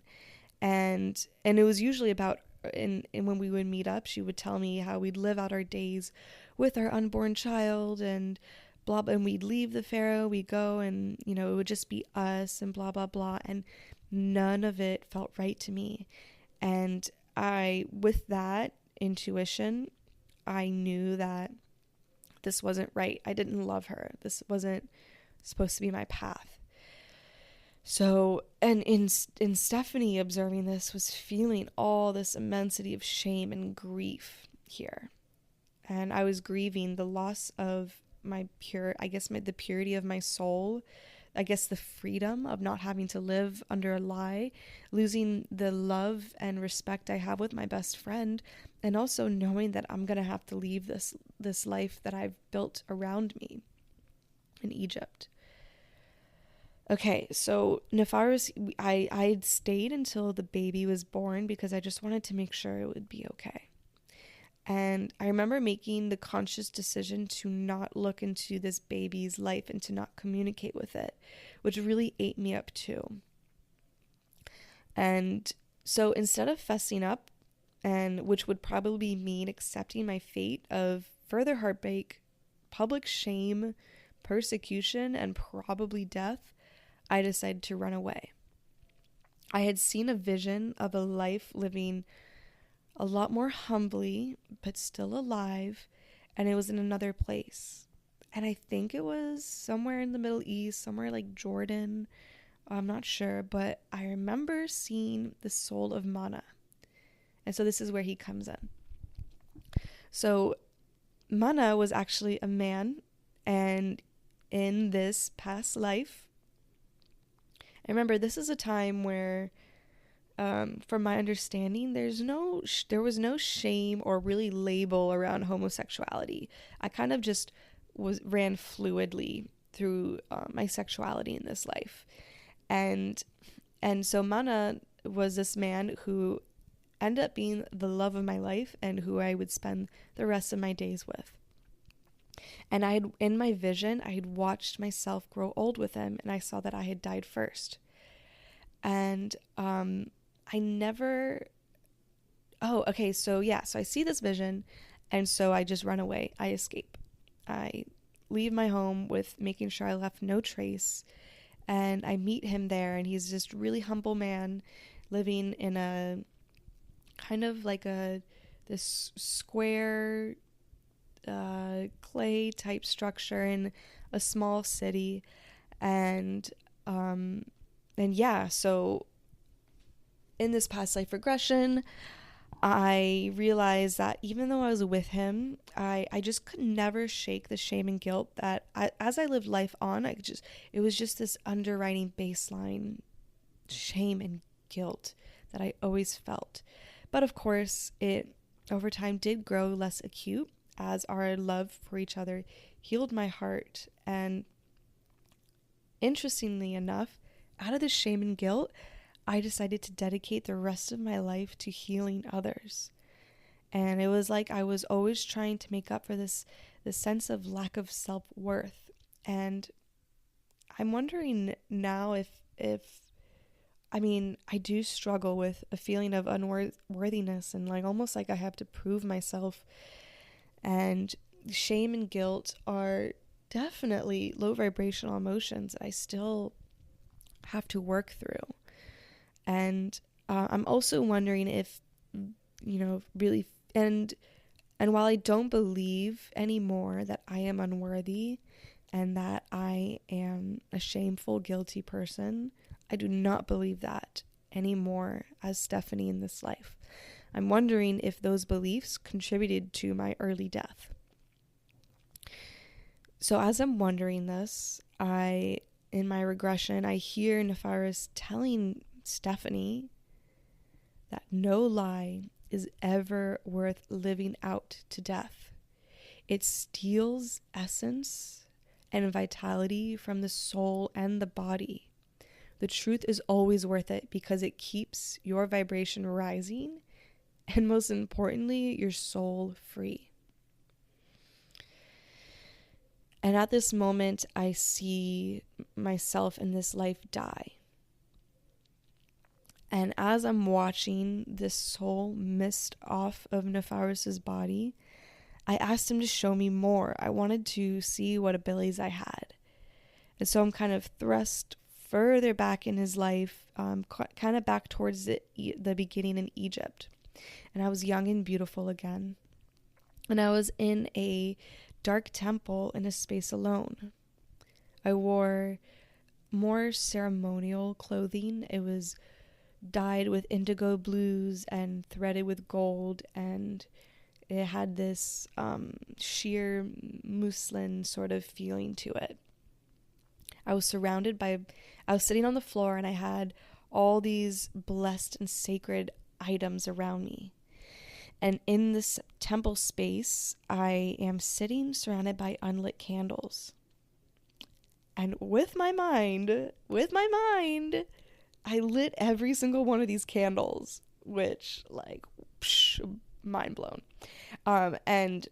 And it was usually about, and when we would meet up, she would tell me how we'd live out our days with our unborn child and blah, blah, and we'd leave the pharaoh, we'd go, and, it would just be us and blah, blah, blah. And none of it felt right to me. And with that intuition, I knew that this wasn't right. I didn't love her. This wasn't supposed to be my path. So, and in Stephanie observing this, was feeling all this immensity of shame and grief here. And I was grieving the loss of the purity of my soul, I guess the freedom of not having to live under a lie, losing the love and respect I have with my best friend, and also knowing that I'm going to have to leave this life that I've built around me in Egypt. Okay, so Nephiros, I stayed until the baby was born because I just wanted to make sure it would be okay. And I remember making the conscious decision to not look into this baby's life and to not communicate with it, which really ate me up too. And so instead of fessing up, and which would probably mean accepting my fate of further heartbreak, public shame, persecution, and probably death, I decided to run away. I had seen a vision of a life living a lot more humbly, but still alive, and it was in another place. And I think it was somewhere in the Middle East, somewhere like Jordan. I'm not sure, but I remember seeing the soul of Mana. And so this is where he comes in. So Mana was actually a man, and in this past life, I remember this is a time where, from my understanding, there was no shame or really label around homosexuality. I kind of just ran fluidly through my sexuality in this life, and so Mana was this man who ended up being the love of my life and who I would spend the rest of my days with. And in my vision, I had watched myself grow old with him, and I saw that I had died first. And I never. Oh, okay. So I see this vision, and so I just run away. I escape. I leave my home with making sure I left no trace, and I meet him there, and he's just really humble man living in a kind of like this square clay type structure in a small city. And so in this past life regression, I realized that even though I was with him, I just could never shake the shame and guilt that as I lived life on, it was just this underwriting baseline shame and guilt that I always felt. But of course, it over time did grow less acute as our love for each other healed my heart. And interestingly enough, out of the shame and guilt, I decided to dedicate the rest of my life to healing others. And it was like I was always trying to make up for this sense of lack of self-worth. And I'm wondering now if I do struggle with a feeling of unworthiness and almost like I have to prove myself. And shame and guilt are definitely low vibrational emotions I still have to work through. And I'm also wondering if, really, and while I don't believe anymore that I am unworthy and that I am a shameful, guilty person, I do not believe that anymore as Stephanie in this life. I'm wondering if those beliefs contributed to my early death. So as I'm wondering this, in my regression, I hear Nefaris telling Stephanie that no lie is ever worth living out to death. It steals essence and vitality from the soul and the body. The truth is always worth it because it keeps your vibration rising and, most importantly, your soul free. And at this moment, I see myself in this life die. And as I'm watching this soul mist off of Nefaris's body, I asked him to show me more. I wanted to see what abilities I had. And so I'm kind of thrust further back in his life, kind of back towards the beginning in Egypt. And I was young and beautiful again. And I was in a dark temple in a space alone. I wore more ceremonial clothing. It was dyed with indigo blues and threaded with gold, and it had this sheer muslin sort of feeling to it. I was sitting on the floor, and I had all these blessed and sacred items around me. And in this temple space, I am sitting surrounded by unlit candles. And with my mind, I lit every single one of these candles, which, mind blown. And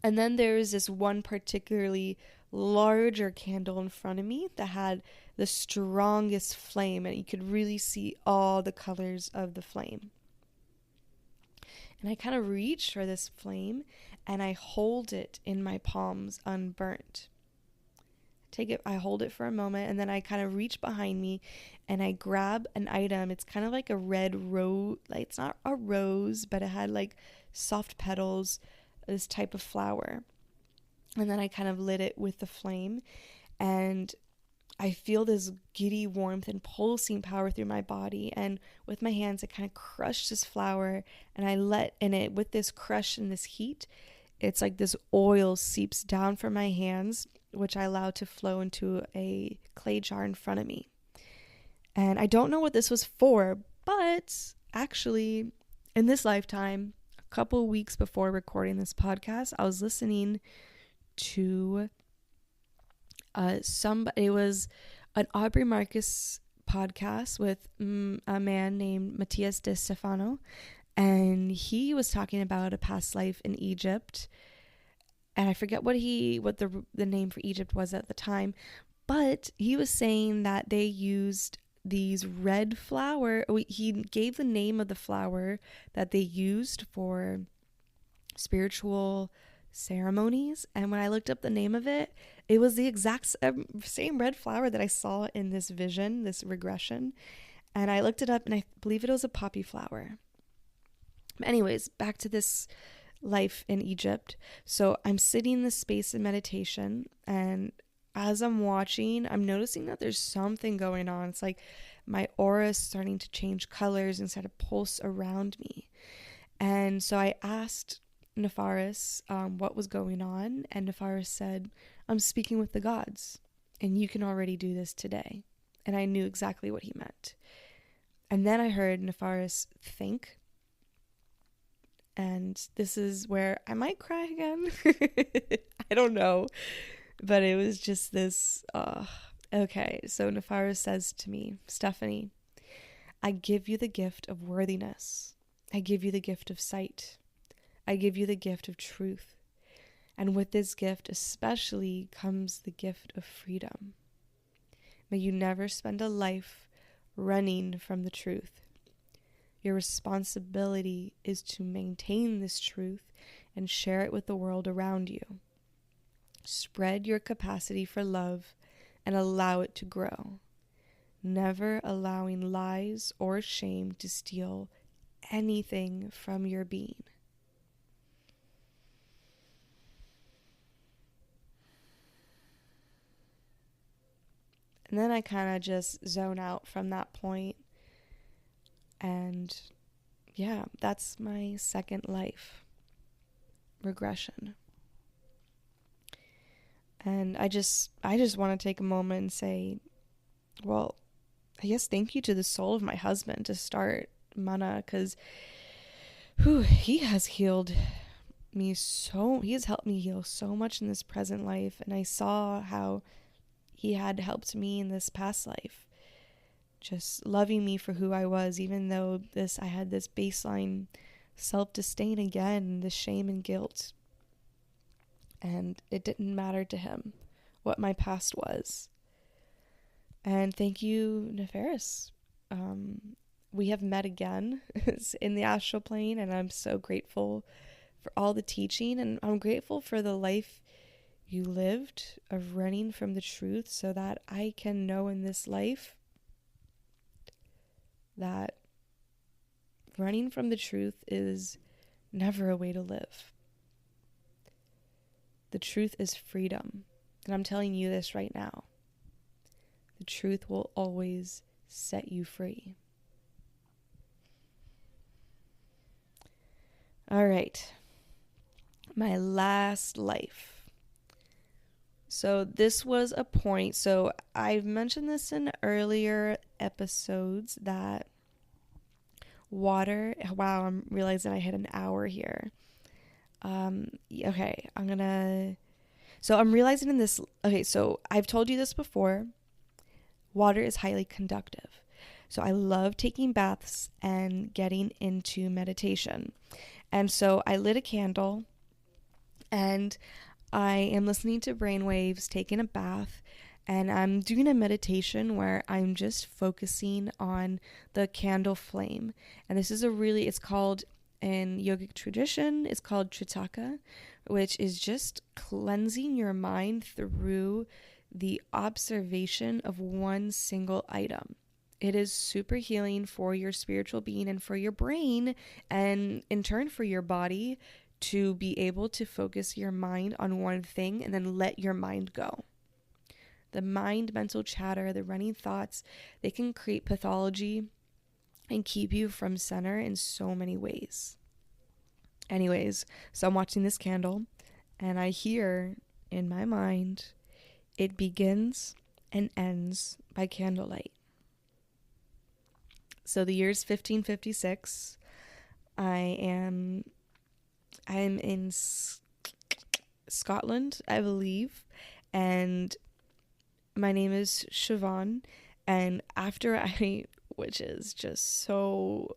And then there's this one particularly larger candle in front of me that had the strongest flame, and you could really see all the colors of the flame. And I kind of reach for this flame and I hold it in my palms unburnt. I hold it for a moment, and then I kind of reach behind me and I grab an item. It's kind of like a red rose, like it's not a rose, but it had like soft petals, this type of flower. And then I kind of lit it with the flame, and I feel this giddy warmth and pulsing power through my body. And with my hands, I kind of crush this flower, and I let in it with this crush and this heat. It's like this oil seeps down from my hands, which I allow to flow into a clay jar in front of me. And I don't know what this was for, but actually, in this lifetime, a couple weeks before recording this podcast, I was listening to it was an Aubrey Marcus podcast with a man named Matthias De Stefano, and he was talking about a past life in Egypt, and I forget what the name for Egypt was at the time, but he was saying that they used these red flower. He gave the name of the flower that they used for spiritual ceremonies, and when I looked up the name of it, it was the exact same red flower that I saw in this vision, this regression. And I looked it up, and I believe it was a poppy flower. Anyways, back to this life in Egypt. So I'm sitting in this space in meditation, and as I'm watching, I'm noticing that there's something going on. It's like my aura is starting to change colors and start to pulse around me. And so I asked Nefaris what was going on, and Nefaris said, I'm speaking with the gods, and you can already do this today. And I knew exactly what he meant. And then I heard Nefaris think, and this is where I might cry again. I don't know, but it was just this okay. So Nefaris says to me, Stephanie, I give you the gift of worthiness. I give you the gift of sight. I give you the gift of truth. And with this gift especially comes the gift of freedom. May you never spend a life running from the truth. Your responsibility is to maintain this truth and share it with the world around you. Spread your capacity for love and allow it to grow. Never allowing lies or shame to steal anything from your being. And then I kind of just zone out from that point. And yeah, that's my second life regression. And I just want to take a moment and say, well, I guess thank you to the soul of my husband to start Mana, because he has healed me he has helped me heal so much in this present life. And I saw how he had helped me in this past life, just loving me for who I was, even though I had this baseline self-disdain again, this shame and guilt. And it didn't matter to him what my past was. And thank you, Nefaris. We have met again in the astral plane, and I'm so grateful for all the teaching, and I'm grateful for the life you lived of running from the truth, so that I can know in this life that running from the truth is never a way to live. The truth is freedom, and I'm telling you this right now. The truth will always set you free. All right, my last life. So this was a point, so I've mentioned this in earlier episodes, that water, wow, I'm realizing I hit an hour here. Okay, I'm realizing in this, okay, so I've told you this before, water is highly conductive. So I love taking baths and getting into meditation. And so I lit a candle, And I am listening to brainwaves, taking a bath, and I'm doing a meditation where I'm just focusing on the candle flame. And this is it's called, in yogic tradition, it's called Tritaka, which is just cleansing your mind through the observation of one single item. It is super healing for your spiritual being and for your brain, and in turn for your body, to be able to focus your mind on one thing and then let your mind go. The mind, mental chatter, the running thoughts, they can create pathology and keep you from center in so many ways. Anyways, so I'm watching this candle and I hear in my mind, it begins and ends by candlelight. So the year's 1556. I'm in Scotland, I believe, and my name is Siobhan, and which is just so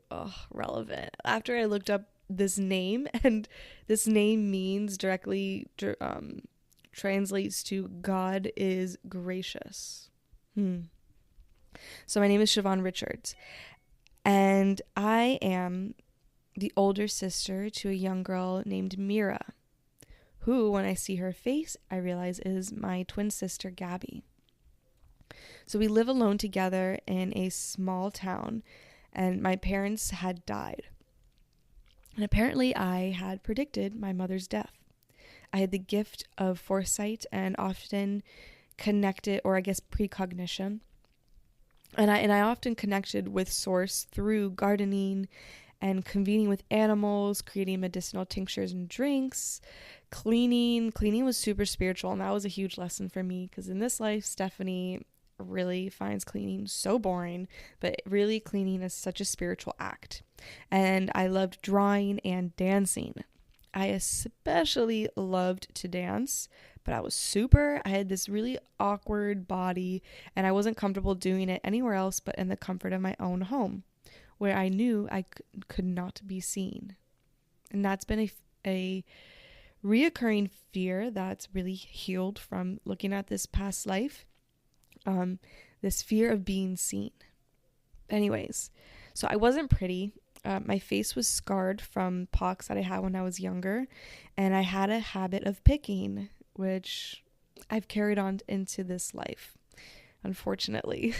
relevant, after I looked up this name, and this name means directly, translates to God is gracious. So my name is Siobhan Richards, and I am the older sister to a young girl named Mira, who, when I see her face, I realize is my twin sister, Gabby. So we live alone together in a small town, and my parents had died. And apparently I had predicted my mother's death. I had the gift of foresight and often connected, or I guess precognition. And I often connected with Source through gardening and convening with animals, creating medicinal tinctures and drinks, cleaning. Cleaning was super spiritual, and that was a huge lesson for me, because in this life, Stephanie really finds cleaning so boring, but really cleaning is such a spiritual act. And I loved drawing and dancing. I especially loved to dance, but I had this really awkward body, and I wasn't comfortable doing it anywhere else but in the comfort of my own home, where I knew I could not be seen. And that's been a reoccurring fear that's really healed from looking at this past life. This fear of being seen. Anyways, so I wasn't pretty. My face was scarred from pox that I had when I was younger, and I had a habit of picking, which I've carried on into this life, unfortunately.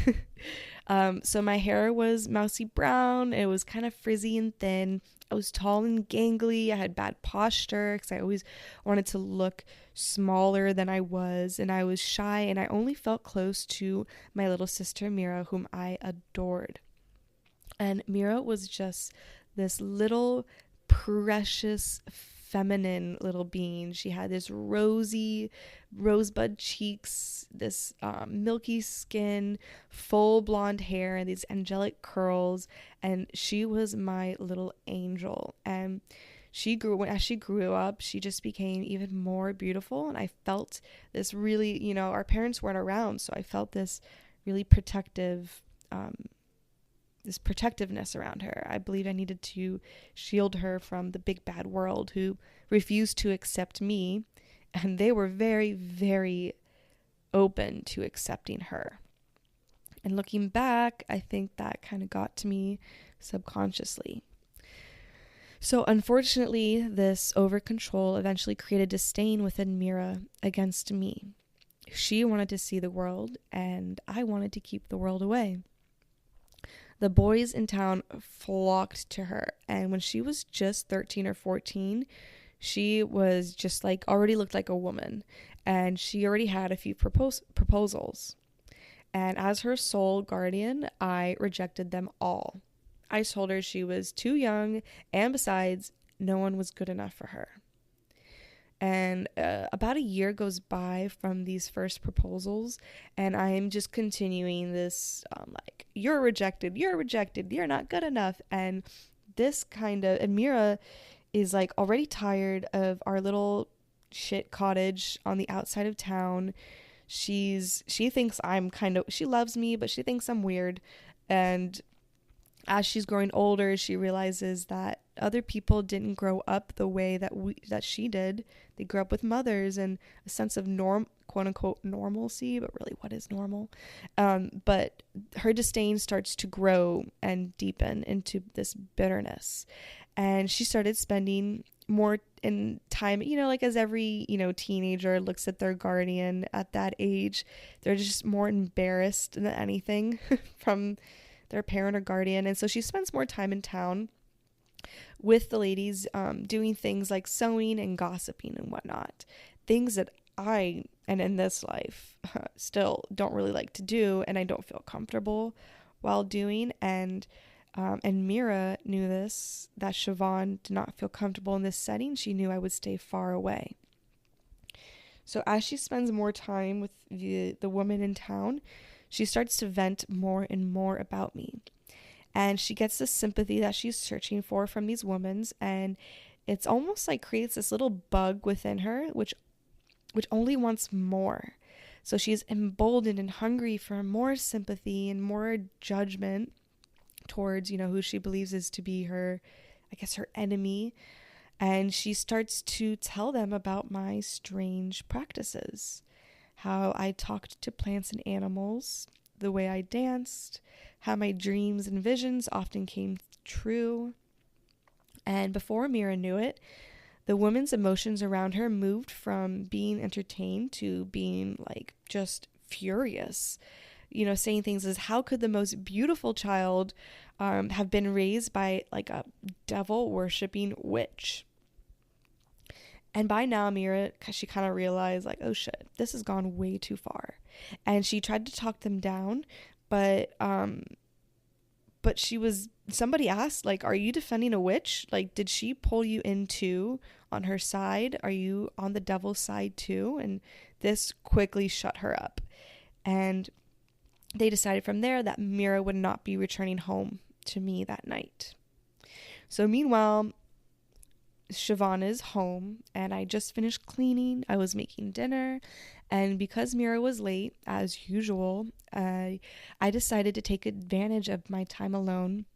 So my hair was mousy brown. It was kind of frizzy and thin. I was tall and gangly. I had bad posture because I always wanted to look smaller than I was, and I was shy, and I only felt close to my little sister Mira, whom I adored. And Mira was just this little precious feminine little being. She had this rosy rosebud cheeks, this milky skin, full blonde hair, and these angelic curls, and she was my little angel. And as she grew up, she just became even more beautiful, and I felt this really, our parents weren't around, so I felt this really protective this protectiveness around her. I believe I needed to shield her from the big bad world, who refused to accept me, and they were very, very open to accepting her. And looking back, I think that kind of got to me subconsciously. So unfortunately, this over control eventually created disdain within Mira against me. She wanted to see the world, and I wanted to keep the world away. The boys in town flocked to her, and when she was just 13 or 14, she was just already looked like a woman, and she already had a few proposals. And as her sole guardian, I rejected them all. I told her she was too young, and besides, no one was good enough for her. And about a year goes by from these first proposals, and I am just continuing this, you're rejected, you're not good enough. And Mira is already tired of our little shit cottage on the outside of town. She thinks she loves me, but she thinks I'm weird. And as she's growing older, she realizes that other people didn't grow up the way that she did. They grew up with mothers and a sense of quote unquote normalcy, but really, what is normal? But her disdain starts to grow and deepen into this bitterness, and she started spending more in time, like as every, teenager looks at their guardian at that age, they're just more embarrassed than anything from their parent or guardian. And so she spends more time in town with the ladies, doing things like sewing and gossiping and whatnot, things that I, and in this life, still don't really like to do, and I don't feel comfortable while doing. And Mira knew this, that Siobhan did not feel comfortable in this setting. She knew I would stay far away. So as she spends more time with the woman in town, she starts to vent more and more about me. And she gets the sympathy that she's searching for from these women, and it's almost like creates this little bug within her, which only wants more. So she's emboldened and hungry for more sympathy and more judgment towards, who she believes is to be her enemy. And she starts to tell them about my strange practices, how I talked to plants and animals, the way I danced, how my dreams and visions often came true. And before Mira knew it, the woman's emotions around her moved from being entertained to being like just furious, saying things as, how could the most beautiful child have been raised by like a devil worshipping witch? And by now, Mira, she kind of realized like, oh shit, this has gone way too far. And she tried to talk them down, but somebody asked, like, are you defending a witch? Like, did she pull you in too on her side? Are you on the devil's side too? And this quickly shut her up. And they decided from there that Mira would not be returning home to me that night. So meanwhile, Siobhan is home, and I just finished cleaning. I was making dinner, and because Mira was late, as usual, I decided to take advantage of my time alone,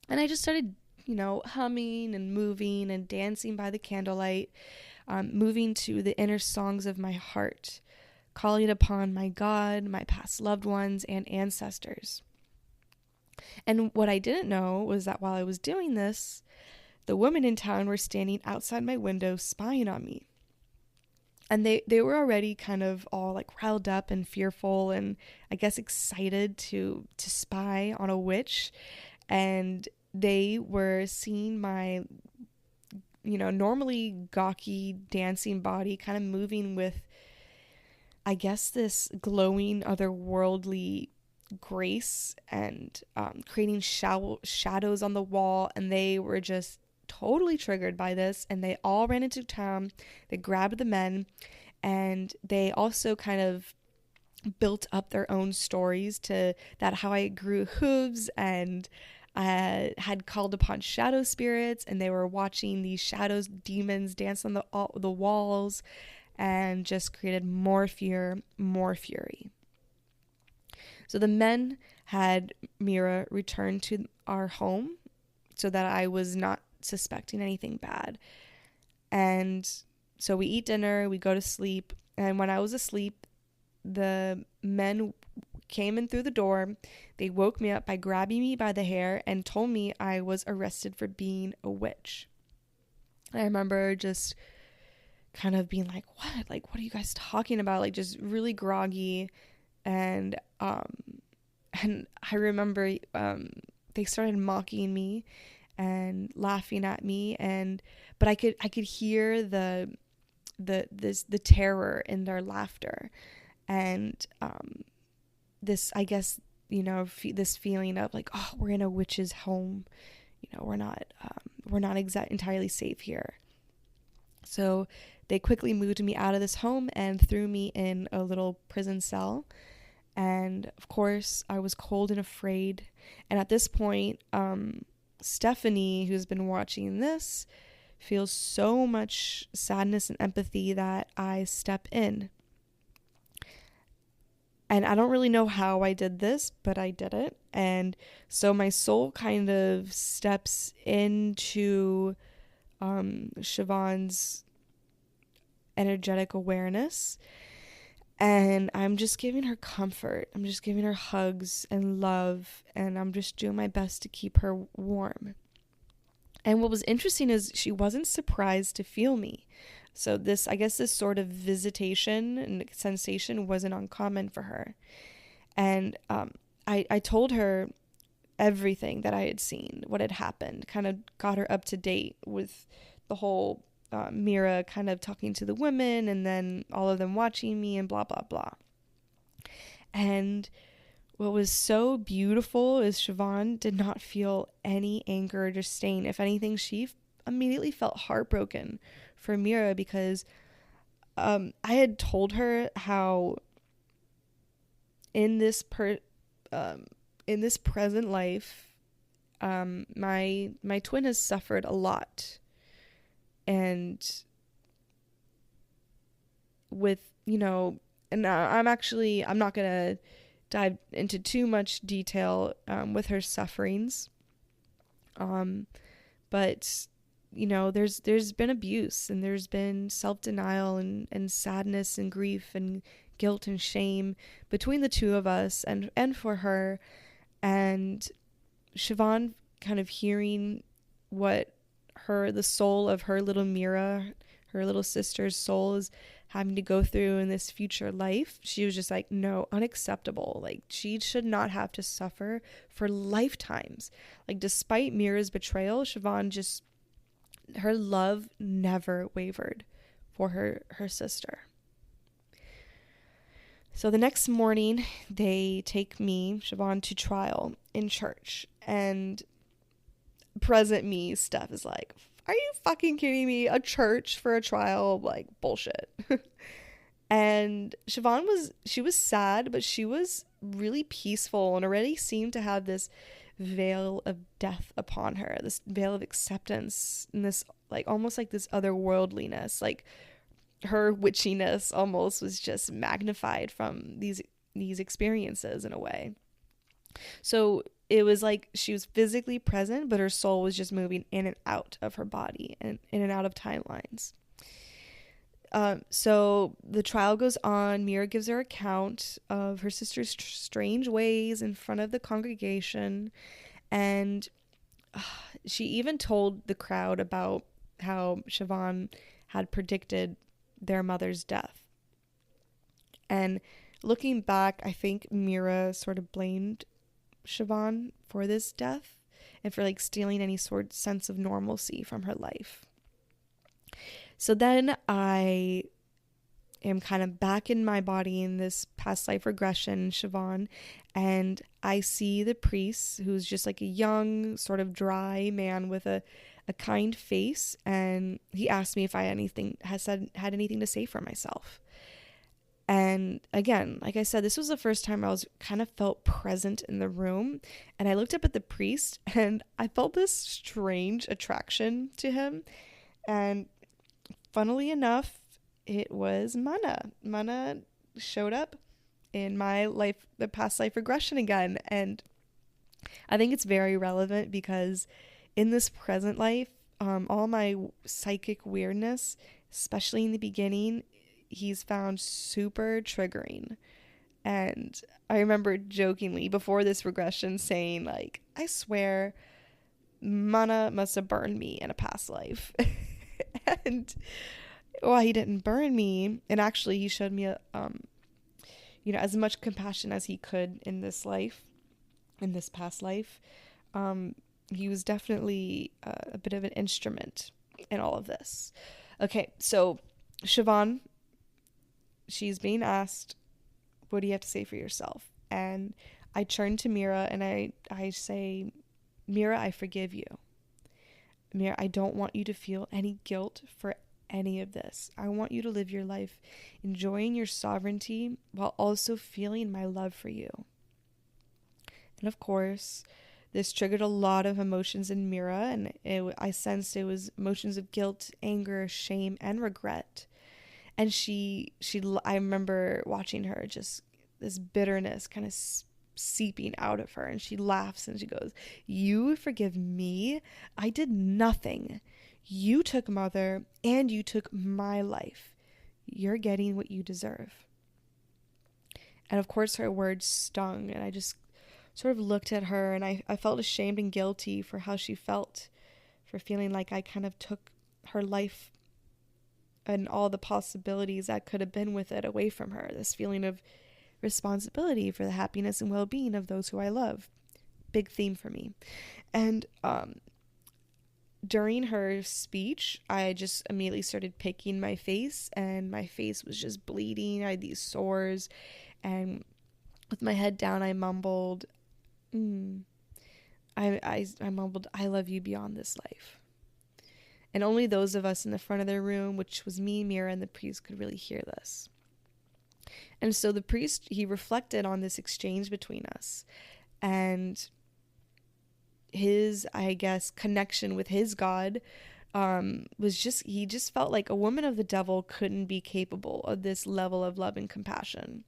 and I just started, humming and moving and dancing by the candlelight, moving to the inner songs of my heart, calling upon my God, my past loved ones, and ancestors. And what I didn't know was that while I was doing this, the women in town were standing outside my window spying on me. And they were already kind of all like riled up and fearful and I guess excited to spy on a witch. And they were seeing my, normally gawky dancing body kind of moving with, I guess, this glowing otherworldly grace and creating shadows on the wall. And they were just totally triggered by this, and they all ran into town. They grabbed the men, and they also kind of built up their own stories to that, how I grew hooves and I had called upon shadow spirits, and they were watching these shadows demons dance on the walls, and just created more fear, more fury. So the men had Mira return to our home so that I was not suspecting anything bad. And so we eat dinner, we go to sleep, and when I was asleep, the men came in through the door. They woke me up by grabbing me by the hair and told me I was arrested for being a witch. I remember just kind of being like, what? Like, what are you guys talking about? Like, just really groggy. And I remember they started mocking me and laughing at me, but I could hear the terror in their laughter, and this, I guess, this feeling of like, oh, we're in a witch's home, we're not entirely safe here. So they quickly moved me out of this home and threw me in a little prison cell. And of course, I was cold and afraid. And at this point, Stephanie, who's been watching this, feels so much sadness and empathy that I step in. And I don't really know how I did this, but I did it. And so my soul kind of steps into Siobhan's energetic awareness. And I'm just giving her comfort. I'm just giving her hugs and love. And I'm just doing my best to keep her warm. And what was interesting is she wasn't surprised to feel me. So this sort of visitation and sensation wasn't uncommon for her. And I told her everything that I had seen, what had happened, kind of got her up to date with the whole Mira kind of talking to the women and then all of them watching me and blah, blah, blah. And what was so beautiful is Siobhan did not feel any anger or disdain. If anything, she immediately felt heartbroken for Mira because I had told her how in this present life, my twin has suffered a lot, and with and I'm not gonna dive into too much detail with her sufferings, but there's been abuse and there's been self-denial and sadness and grief and guilt and shame between the two of us and for her. And Siobhan kind of hearing what the soul of her little Mira, her little sister's soul, is having to go through in this future life, she was just like, no, unacceptable. Like, she should not have to suffer for lifetimes. Like, despite Mira's betrayal, Siobhan just, her love never wavered for her sister. So the next morning, they take me, Siobhan, to trial in church. And present me, Steph, is like, are you fucking kidding me? A church for a trial? Like, bullshit. And Siobhan was sad, but she was really peaceful and already seemed to have this veil of death upon her, this veil of acceptance, and this almost like this otherworldliness, like her witchiness almost was just magnified from these experiences in a way. So it was like she was physically present, but her soul was just moving in and out of her body and in and out of timelines. So the trial goes on. Mira gives her account of her sister's strange ways in front of the congregation. And she even told the crowd about how Siobhan had predicted their mother's death. And looking back, I think Mira sort of blamed Siobhan for this death and for stealing any sort of sense of normalcy from her life. So then I am kind of back in my body in this past life regression, Siobhan, and I see the priest, who's just like a young, sort of dry man with a kind face, and he asked me if I had anything to say for myself. And again, like I said, this was the first time I was kind of felt present in the room, and I looked up at the priest and I felt this strange attraction to him. And funnily enough, it was Mana. Mana showed up in my life, the past life regression again. And I think it's very relevant because in this present life, all my psychic weirdness, especially in the beginning, he's found super triggering. And I remember jokingly before this regression saying, like, I swear Mana must have burned me in a past life. And well, he didn't burn me, and actually he showed me as much compassion as he could in this past life. He was definitely a bit of an instrument in all of this. Okay, so Siobhan, she's being asked, what do you have to say for yourself? And I turn to Mira and I say, Mira, I forgive you. Mira, I don't want you to feel any guilt for any of this. I want you to live your life enjoying your sovereignty while also feeling my love for you. And of course, this triggered a lot of emotions in Mira, and I sensed it was emotions of guilt, anger, shame, and regret. And I remember watching her just bitterness kind of seeping out of her, and she laughs and she goes, "You forgive me? I did nothing. You took Mother and you took my life. You're getting what you deserve." And of course her words stung, and I just sort of looked at her, and I felt ashamed and guilty for how she felt, for feeling like I kind of took her life and all the possibilities that could have been with it away from her. This feeling of responsibility for the happiness and well-being of those who I love. Big theme for me. And during her speech, I just immediately started picking my face, and my face was just bleeding. I had these sores, and with my head down, I mumbled, I mumbled, "I love you beyond this life." And only those of us in the front of the room, which was me, Mira, and the priest, could really hear this. And so the priest, he reflected on this exchange between us, and his, I guess, connection with his God was just, he just felt like a woman of the devil couldn't be capable of this level of love and compassion.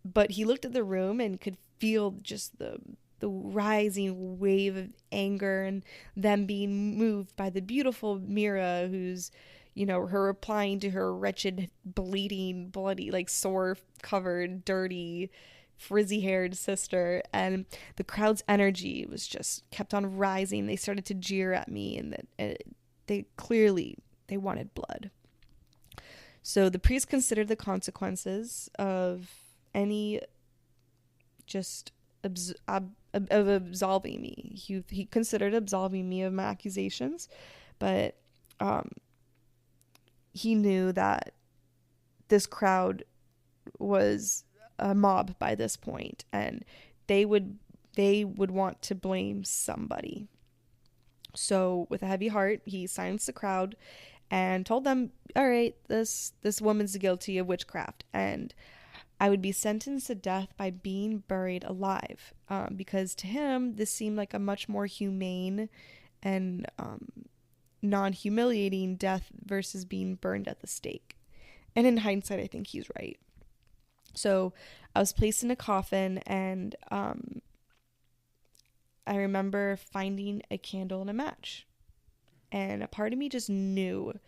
But he looked at the room and could feel just the rising wave of anger, and them being moved by the beautiful Mira, who's, you know, her replying to her wretched, bleeding, bloody, like sore covered, dirty, frizzy haired sister. And the crowd's energy was just kept on rising. They started to jeer at me, and they wanted blood. So the priest considered the consequences of any just of absolving me. He considered absolving me of my accusations, but he knew that this crowd was a mob by this point, and they would want to blame somebody. So with a heavy heart, he silenced the crowd and told them, "All right, this woman's guilty of witchcraft, and I would be sentenced to death by being buried alive," because to him this seemed like a much more humane and non-humiliating death versus being burned at the stake. And in hindsight, I think he's right. So I was placed in a coffin, and I remember finding a candle and a match, and a part of me just knew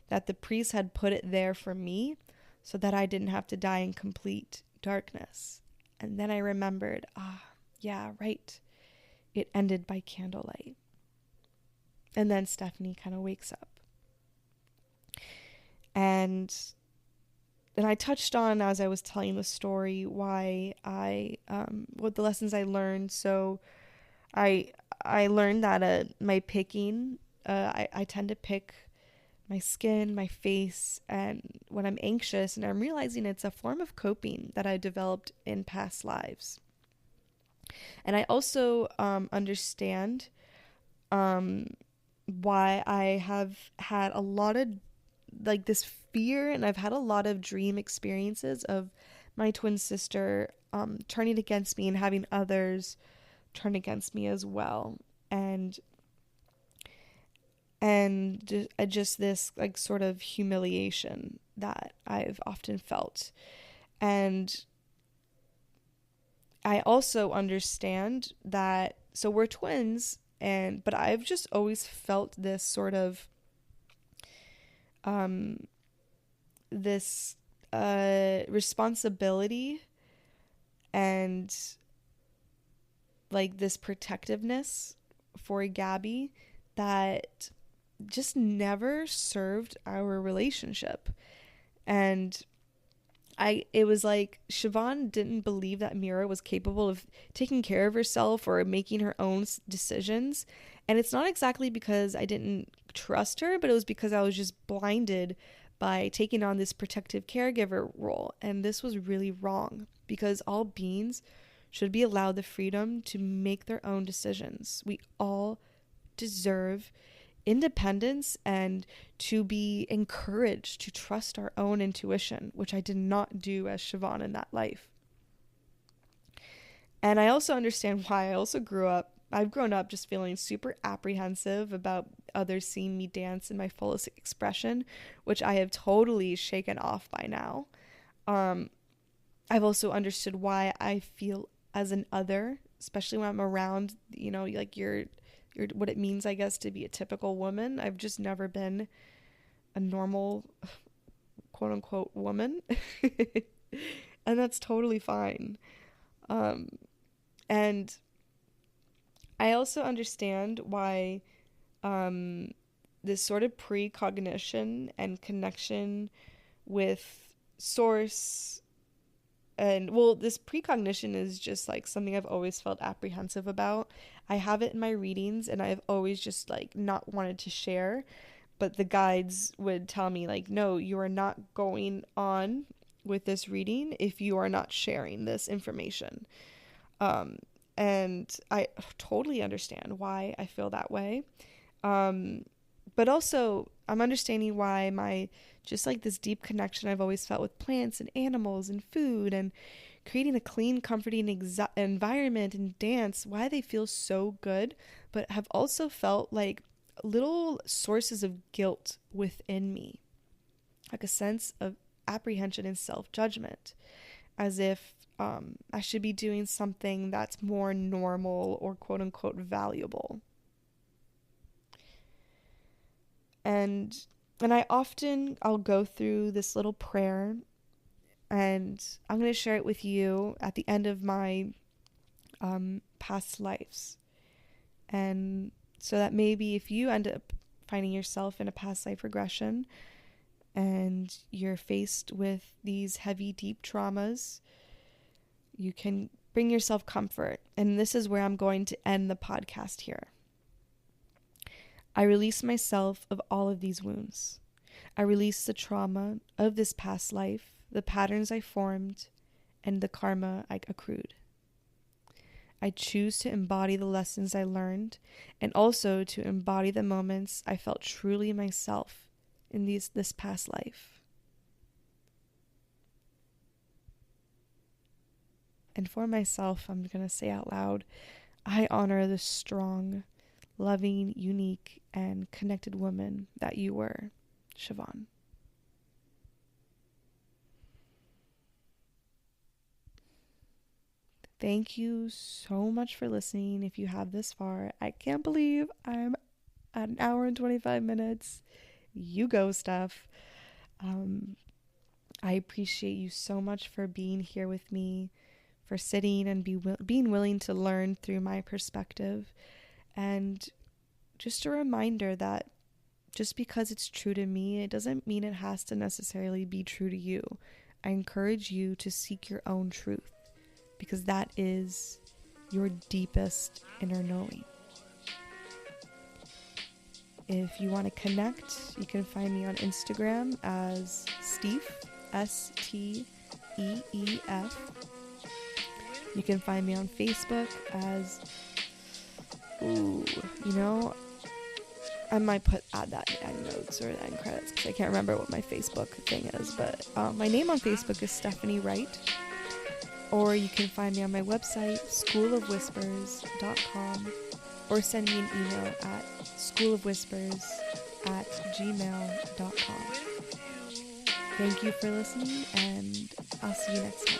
that the priest had put it there for me so that I didn't have to die in complete darkness. And then I remembered, yeah, right, it ended by candlelight. And then Stephanie kind of wakes up. And I touched on, as I was telling the story, why what the lessons I learned. So I learned that my picking, I tend to pick my skin, my face, and when I'm anxious, and I'm realizing it's a form of coping that I developed in past lives. And I also understand why I have had a lot of like this fear, and I've had a lot of dream experiences of my twin sister turning against me and having others turn against me as well. And just this like sort of humiliation that I've often felt. And I also understand that, so we're twins, but I've just always felt this sort of this responsibility and like this protectiveness for Gabby that just never served our relationship. And it was like Siobhan didn't believe that Mira was capable of taking care of herself or making her own decisions. And it's not exactly because I didn't trust her, but it was because I was just blinded by taking on this protective caregiver role. And this was really wrong, because all beings should be allowed the freedom to make their own decisions. We all deserve independence and to be encouraged to trust our own intuition, which I did not do as Siobhan in that life. And I also understand why I've grown up just feeling super apprehensive about others seeing me dance in my fullest expression, which I have totally shaken off by now. I've also understood why I feel as an other, especially when I'm around, like you're what it means, I guess, to be a typical woman. I've just never been a normal, quote unquote, woman. And that's totally fine. And I also understand why this sort of precognition and connection with source, and this precognition is just like something I've always felt apprehensive about. I have it in my readings and I've always just like not wanted to share, but the guides would tell me like, no, you are not going on with this reading if you are not sharing this information. And I totally understand why I feel that way. But also I'm understanding why just like this deep connection I've always felt with plants and animals and food and creating a clean, comforting environment and dance, why they feel so good, but have also felt like little sources of guilt within me, like a sense of apprehension and self-judgment, as if I should be doing something that's more normal or quote unquote valuable. And I'll go through this little prayer, and I'm going to share it with you at the end of my past lives. And so that maybe if you end up finding yourself in a past life regression and you're faced with these heavy, deep traumas, you can bring yourself comfort. And this is where I'm going to end the podcast here. I release myself of all of these wounds. I release the trauma of this past life, the patterns I formed, and the karma I accrued. I choose to embody the lessons I learned, and also to embody the moments I felt truly myself in this past life. And for myself, I'm going to say out loud, I honor the strong, loving, unique, and connected woman that you were, Siobhan. Thank you so much for listening. If you have this far, I can't believe I'm at an hour and 25 minutes. You go, Steph. I appreciate you so much for being here with me, for sitting and being willing to learn through my perspective. And just a reminder that just because it's true to me, it doesn't mean it has to necessarily be true to you. I encourage you to seek your own truth, because that is your deepest inner knowing. If you want to connect, you can find me on Instagram as Steef, Steef. You can find me on Facebook as, I might add that in end notes or end credits, because I can't remember what my Facebook thing is, but my name on Facebook is Stephanie Wright. Or you can find me on my website, schoolofwhispers.com, or send me an email at schoolofwhispers@gmail.com. Thank you for listening, and I'll see you next time.